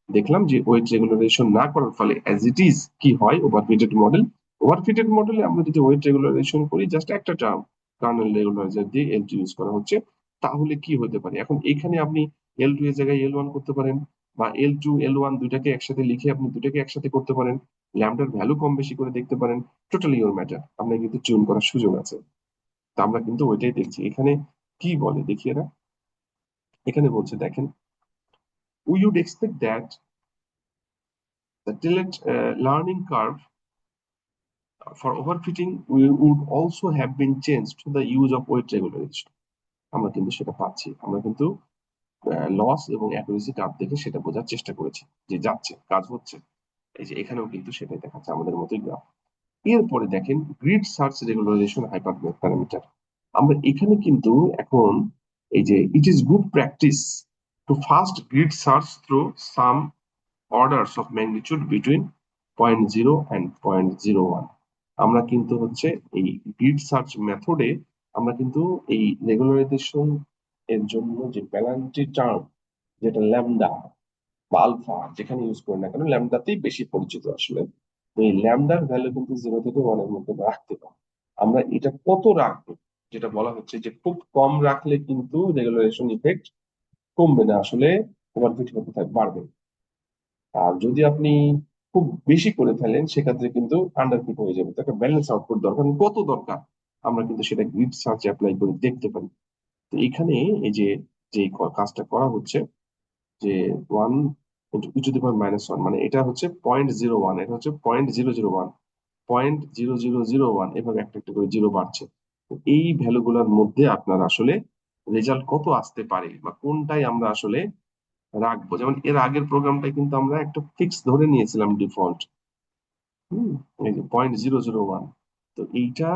দেখলাম যে ওয়েট রেগুলারাইজেশন না করার ফলে অ্যাজ ইট ইজ কি হয় ওভারফিটেড মডেল। ওভারফিটেড মডেলে আমরা যদি ওয়েট রেগুলারাইজেশন করি, জাস্ট একটা টার্ম কার্নেল রেগুলারাইজার দিয়ে L2 ইউজ করা হচ্ছে, তাহলে কি হতে পারে? এখন এখানে আপনি L2 এর জায়গায় L1 করতে পারেন, বা L2 L1 দুটাকে একসাথে লিখে আপনি দুটাকে একসাথে করতে পারেন, ল্যামডার ভ্যালু কম বেশি করে দেখতে পারেন, টোটালি ইওর ম্যাটার, আপনার কিন্তু টিউন করার সুযোগ আছে। তা আমরা কিন্তু ওইটাই দেখছি। এখানে কি বলে দেখি এরা, এখানে বলছে দেখেন, we would expect that the tilted learning curve for overfitting would also have been changed to the use of weight regulation. আমরা কিন্তু সেটা পাচ্ছি। আমরা কিন্তু লস এবং অ্যাকুরেসি কার্ভ দেখে সেটা বোঝার চেষ্টা করেছি যে যাচ্ছে, কাজ হচ্ছে। এই যে এখানেও কিন্তু সেটাই দেখাচ্ছে আমাদের মতোই গ্রাফ। এরপরে দেখেন grid search regularisation hyperparameter. আমরা এখানে কিন্তু এখন এই যে it is good practice to first grid search through some orders of magnitude between 0.0 and 0.01। আমরা কিন্তু হচ্ছে এই গ্রিড সার্চ মেথডে আমরা কিন্তু এই রেগুলারাইজেশন এর জন্য যে প্যানাল্টি টার্ম, যেটা ল্যামডা বা আলফা যেখানে ইউজ করি না কেন, ল্যামডাতেই বেশি পরিচিত আসলে। তো এই ল্যামডার ভ্যালু কিন্তু 0 থেকে 1-এর মধ্যে রাখতে পারি। আমরা এটা কত রাখবো, যেটা বলা হচ্ছে যে খুব কম রাখলে কিন্তু রেগুলারাইজেশন ইফেক্ট কমবে না, আসলে ওভারফিট হতে বাড়বে। আর যদি আপনি খুব বেশি করে ফেলেন সেক্ষেত্রে কিন্তু আন্ডারফিট হয়ে যাবে। তো একটা ব্যালেন্স আউটপুট দরকার, কত দরকার আমরা কিন্তু সেটা গ্রিড সার্চ অ্যাপ্লাই করে দেখতে পারি। তো এখানে এই যে যে কাজটা করা হচ্ছে যে 1 × e⁻⁻1, মানে এটা হচ্ছে 0.01, এটা হচ্ছে 0.001, 0.0001, এভাবে একটা একটা করে জিরো বাড়ছে। তো এই ভ্যালু গুলোর মধ্যে আপনার আসলে রেজাল্ট কত আসতে পারে বা কোনটাই আমরা আসলে রাখবো। যেমন এর আগের প্রোগ্রামটা কিন্তু আমরা একটা ফিক্স ধরে নিয়েছিলাম ডিফল্ট। হম, এই যে 0.001। তো এইটা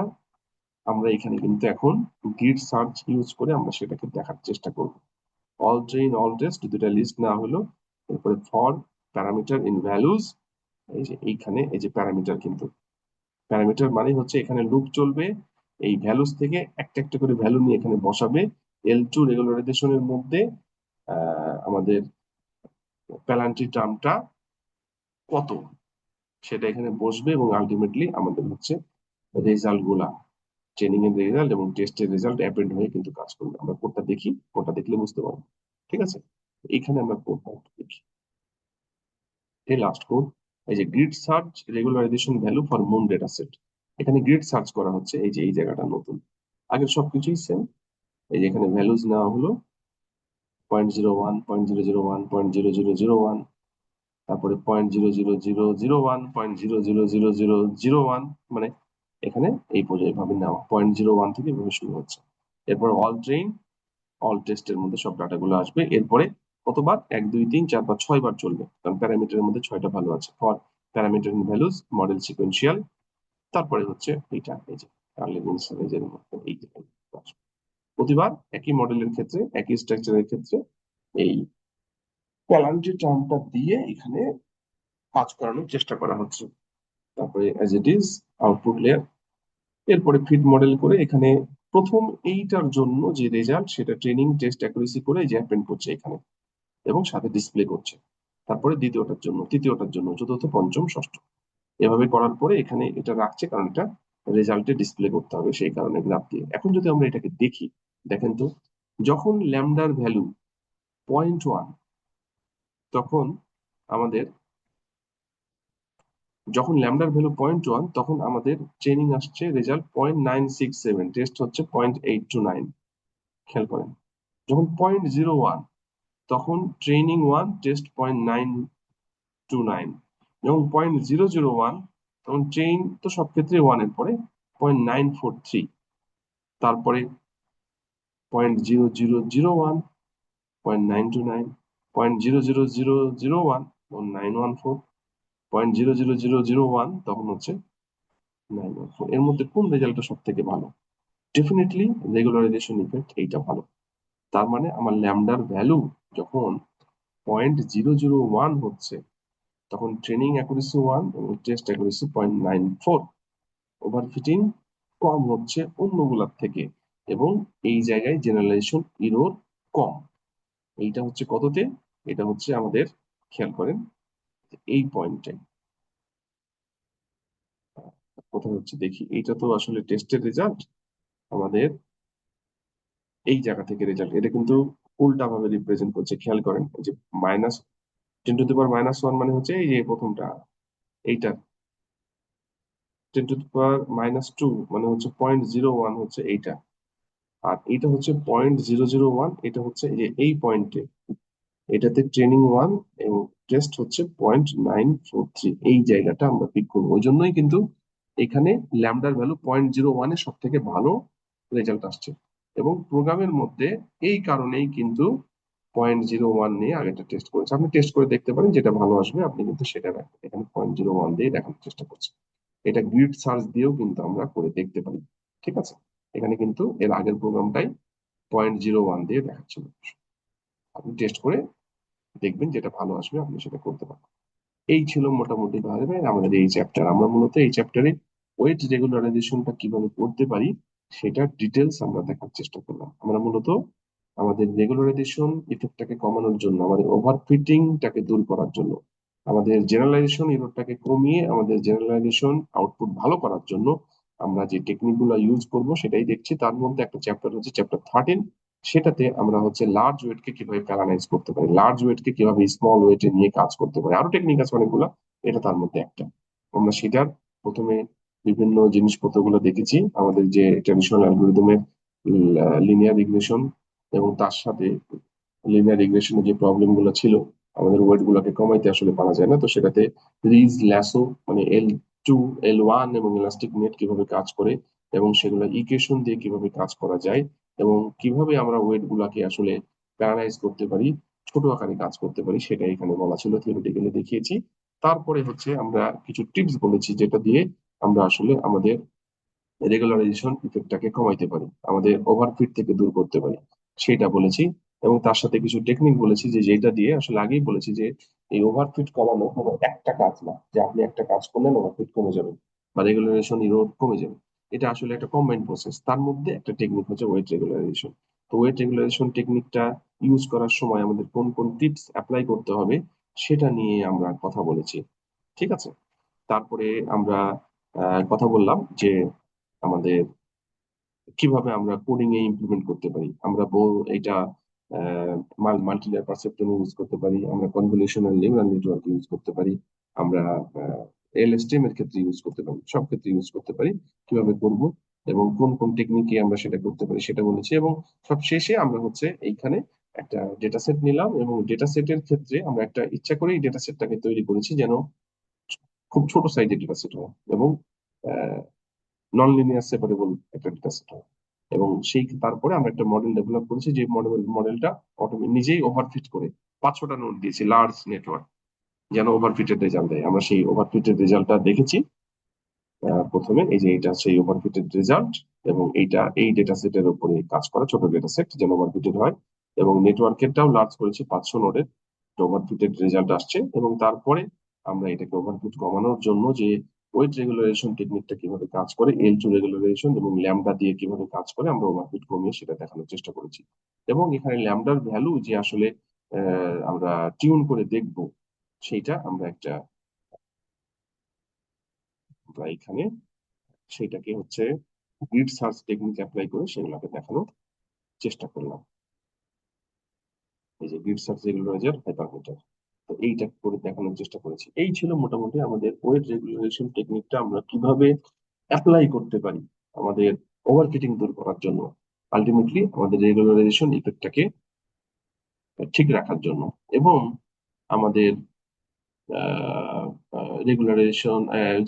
আমরা এখানে কিন্তু এখন গ্রিড সার্চ ইউজ করে আমরা সেটাকে দেখার চেষ্টা করব। অল ট্রেইন অল টেস্ট দুটা লিস্ট না হলো, এরপরে ফর প্যারামিটার ইন ভ্যালুজ। এই যে এইখানে এই যে প্যারামিটার, কিন্তু প্যারামিটার মানে হচ্ছে এখানে লুপ চলবে, এই ভ্যালুস থেকে একটা একটা করে ভ্যালু নিয়ে এখানে বসাবে। L2 রেগুলারাইজেশনের মধ্যে আমাদের প্যানাল্টি টার্মটা কত সেটা এখানে বসবে, এবং আলটিমেটলি আমাদের হচ্ছে রেজাল্ট গুলা, ট্রেনিং এর রেজাল্ট এবং টেস্টের রেজাল্ট অ্যাপেন্ড হয়ে কিন্তু কাজ করবে। আমরা কোডটা দেখি, কোডটা দেখলে বুঝতে পারবো। ঠিক আছে, এখানে আমরা কোডটা দেখি। এই লাস্ট কোড, এই যে grid search regularisation value for moon data set. এখানে গ্রিড সার্চ করা হচ্ছে, এই যে এই জায়গাটা নতুন, আগের সবকিছুই সেম। এই যে এখানে ভ্যালুজ নেওয়া হলো 0.01, 0.001, 0.0001, তারপরে 0.00001, 0.00001, মানে এখানে এই পর্যায়ে ভাবে নেওয়া 0.01 থেকে এভাবে শুরু হচ্ছে। এরপর অল ট্রেইন অল টেস্টের মধ্যে সব ডাটাগুলো আসবে। এরপরে কতবার, 1 2 3 4 5 6 বার চলবে, কারণ প্যারামিটারের মধ্যে 6টা ভ্যালু আছে। For parameter in values model sequential, তারপরে হচ্ছে এইটা, এই যে কার্লি ইনিশিয়ালাইজের মধ্যে এই যে আসবে। প্রতিবার একই মডেলের ক্ষেত্রে একই স্ট্রাকচারের ক্ষেত্রে এই প্যালান্টি টার্মটা দিয়ে এখানে কাজ করানোর চেষ্টা করা হচ্ছে। তারপরে as it is output layer, এরপরে ফিট মডেল করে এখানে প্রথম এইটার জন্য যে রেজাল্ট সেটা ট্রেনিং টেস্ট অ্যাকুরেসি করে যে অ্যাপেন্ড করছে এখানে এবং সাথে ডিসপ্লে করছে। তারপরে দ্বিতীয়টার জন্য, তৃতীয়টার জন্য, চতুর্থ, পঞ্চম, ষষ্ঠ, এভাবে করার পরে এখানে এটা রাখছে, কারণ এটা রেজাল্টে ডিসপ্লে করতে হবে সেই কারণে গ্রাফ দিয়ে। এখন যদি আমরা এটাকে দেখি, দেখেন তো, যখন ল্যামডার ভ্যালু 0.1, তখন আমাদের যখন ল্যামডার ভ্যালু 0.1 তখন আমাদের ট্রেনিং আসছে রেজাল্ট 0.967, টেস্ট হচ্ছে 0.829। খেয়াল করেন, যখন 0.01 তখন ট্রেনিং 1, টেস্ট 0.929। যখন 0.001 তখন ট্রেন তো সব ক্ষেত্রে 1 এর পরে 0.943, তারপরে 0.00001, 0.929, 0.00001 তখন 914, 0.00001 তখন হচ্ছে 914। এর মধ্যে কোন রেজাল্টটা সব থেকে ভালো? ডেফিনেটলি রেগুলারাইজেশন ইফেক্ট এইটা ভালো। তার মানে আমার ল্যামডার ভ্যালু যখন 0.001 হচ্ছে তখন ট্রেনিং অ্যাকুরেসি 1 এবং টেস্ট অ্যাকুরেসি 0.94, ওভারফিটিং কম হচ্ছে অন্যগুলার থেকে, এবং এই জায়গায় জেনারেলাইজেশন ইরর কম। এইটা হচ্ছে কততে, এটা হচ্ছে আমাদের, খেয়াল করেন এই পয়েন্টটাই কোথায় হচ্ছে দেখি, এইটা তো আসলে টেস্টের রেজাল্ট আমাদের এই জায়গা থেকে রেজাল্ট, এটা কিন্তু উল্টা ভাবে রিপ্রেজেন্ট করছে। খেয়াল করেন যে -10⁻⁻1 মানে হচ্ছে এই যে প্রথমটা, এইটা 10⁻², মানে হচ্ছে 0.01 হচ্ছে এইটা, আর এটা হচ্ছে 0.001, এটা হচ্ছে এই যে এই পয়েন্টে, এটাতে ট্রেনিং 1 এবং টেস্ট হচ্ছে 0.943। এই জায়গাটা আমরা পিক করবো, ওই জন্যই কিন্তু এখানে ল্যামডার ভ্যালু 0.01 এর সব থেকে ভালো রেজাল্ট আসছে। এবং প্রোগ্রামের মধ্যে এই কারণেই কিন্তু 0.01 নিয়ে আগেটা টেস্ট করেছে। আপনি টেস্ট করে দেখতে পারেন, যেটা ভালো আসবে আপনি কিন্তু সেটা রাখবেন। এখানে 0.01 দিয়ে দেখানোর চেষ্টা করছি। এটা গ্রিড সার্চ দিয়েও কিন্তু আমরা করে দেখতে পারি। ঠিক আছে, এখানে কিন্তু এর আগের প্রোগ্রামটাই 0.01 দিয়ে দেখাচ্ছিল। আপনি টেস্ট করে দেখবেন, যেটা ভালো আসবে আপনি সেটা করতে পারেন। এই ছিল মোটামুটি ভাবে আমাদের এই চ্যাপ্টার। আমরা মূলত এই চ্যাপ্টারে ওয়েট রেগুলারাইজেশনটা কিভাবে করতে পারি সেটার ডিটেলস আমরা দেখার চেষ্টা করলাম। আমরা মূলত আমাদের রেগুলারাইজেশন ইফেক্টটাকে কমানোর জন্য, আমাদের ওভারফিটিংটাকে দূর করার জন্য, আমাদের জেনারেলাইজেশন এররটাকে কমিয়ে আমাদের জেনারেলাইজেশন আউটপুট ভালো করার জন্য আমরা যে টেকনিক গুলো ইউজ করব সেটাই দেখছি। তার মধ্যে একটা চ্যাপ্টার হচ্ছে চ্যাপ্টার 13। সেটাতে আমরা হচ্ছে লার্জ ওয়েটকে কিভাবে প্যারালাইজ করতে পারি, লার্জ ওয়েটকে কিভাবে স্মল ওয়েটে নিয়ে কাজ করতে পারি। আরো টেকনিক আছে অনেকগুলো, এটা তার মধ্যে একটা। আমরা সেটার প্রথমে বিভিন্ন জিনিসপত্রগুলো দেখেছি, আমাদের যে ট্র্যাডিশনাল অ্যালগোরিদমের লিনিয়ার রিগ্রেশন, এবং তার সাথে লিনিয়ার রিগ্রেশনের যে প্রবলেম গুলো ছিল, আমাদের ওয়েট গুলোকে কমাইতে আসলে পারা যায় না, তো সেটাতে রিজ ল্যাসো মানে L2 L1 এবং ইলাস্টিক নেট কিভাবে কাজ করে, এবং সেগুলো ইকুয়েশন দিয়ে কিভাবে কাজ করা যায়, এবং কিভাবে আমরা ওয়েট গুলাকে আসলে প্যারালাইজ করতে পারি, ছোট আকারে কাজ করতে পারি, সেটা এখানে বলা ছিল, থিওরিটিক্যালি দেখিয়েছি। তারপরে হচ্ছে আমরা কিছু টিপস বলেছি, যেটা দিয়ে আমরা আসলে আমাদের রেগুলারাইজেশন ইফেক্টটাকে কমাইতে পারি, আমাদের ওভারফিট থেকে দূর করতে পারি, সেটা বলেছি। এবং তার সাথে কিছু টেকনিক বলেছি, যে যেটা দিয়ে আসলে আগেই বলেছি যে এই ওভারফিট কমানো কোনো একটা কাজ না, যে আপনি একটা কাজ করলেন ওভারফিট কমে যাবে বা রেগুলারাইজেশন ইরোড কমে যাবে। এটা আসলে একটা কম্বাইন্ড প্রসেস। তার মধ্যে একটা টেকনিক হচ্ছে ওয়েট রেগুলারাইজেশন। তো ওয়েট রেগুলারাইজেশন টেকনিকটা ইউজ করার সময় আমাদের কোন কোন টিপস অ্যাপ্লাই করতে হবে সেটা নিয়ে আমরা কথা বলেছি। ঠিক আছে, তারপরে আমরা কথা বললাম যে আমাদের কিভাবে আমরা কোডিং এ ইমপ্লিমেন্ট করতে পারি। আমরা এটা মাল্টিলেয়ার পারসেপট্রন ইউজ করতে পারি, আমরা কনভলিউশনাল নিউরাল নেটওয়ার্ক ইউজ করতে পারি, আমরা এলএসটিএম এর ক্ষেত্রে ইউজ করতে পারি, সব ক্ষেত্রে ইউজ করতে পারি। কিভাবে করব এবং কোন কোন টেকনিকে আমরা সেটা করতে পারি সেটা বলেছি। এবং সব শেষে আমরা হচ্ছে এইখানে একটা ডেটা সেট নিলাম, এবং ডেটা সেটের ক্ষেত্রে আমরা একটা ইচ্ছা করেই ডেটা সেটটাকে তৈরি করেছি যেন খুব ছোট সাইজের ডেটা সেট হয়, এবং নন লিনিয়ার সেপারেবল একটা ডেটা সেট হয়। এবং সেই তারপরে আমরা একটা মডেল ডেভেলপ করেছি, যে মডেলটা নিজেই ওভারফিট করে 500টা নোড দিয়েছি লার্জ নেটওয়ার্ক, যেন ওভারফিটেড রেজাল্ট দেয়। আমরা সেই ওভারফিটেড রেজাল্টটা দেখেছি। প্রথমে এই যে এটা সেই ওভারফিটেড রেজাল্ট, এবং এইটা এই ডেটা সেটের উপরে কাজ করা ছোট ডেটা সেট যেন ওভারফিটেড হয়। এবং নেটওয়ার্কেরটাও লার্জ করেছি 500 নোডের, ওভারফিটেড রেজাল্ট আসছে। এবং তারপরে আমরা এটাকে ওভারফিট কমানোর জন্য যে ওয়েট রেগুলারেশন টেকনিকটা কিভাবে কাজ করে, L2 রেগুলারেশন এবং ল্যামডা দিয়ে কিভাবে কাজ করে, আমরা ওভারফিট কমিয়ে সেটা দেখানোর চেষ্টা করেছি। এবং এখানে ল্যামডার ভ্যালু যে আসলে আমরা টিউন করে দেখব, সেইটা আমরা এখানে সেটাকে হচ্ছে গ্রিড সার্চ টেকনিক অ্যাপ্লাই করে সেগুলোকে দেখানোর চেষ্টা করলাম। এই যে গ্রিড সার্চ রেগুলারাইজার হাইপারমিটার, তো এইটা করে দেখানোর চেষ্টা করেছি। এই ছিল মোটামুটি আমাদের ওয়েট রেগুলারেশন টেকনিকটা আমরা কিভাবে অ্যাপ্লাই করতে পারি আমাদের ওভারফিটিং দূর করার জন্য, আলটিমেটলি আমাদের রেগুলারাইজেশন ইফেক্টটাকে ঠিক রাখার জন্য, এবং আমাদের রেগুলারাইজেশন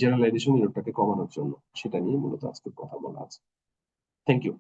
জেনারেলাইজেশন ইররটাকে কমানোর জন্য। সেটা নিয়ে মূলত আজকে কথা বলা আছে। Thank you.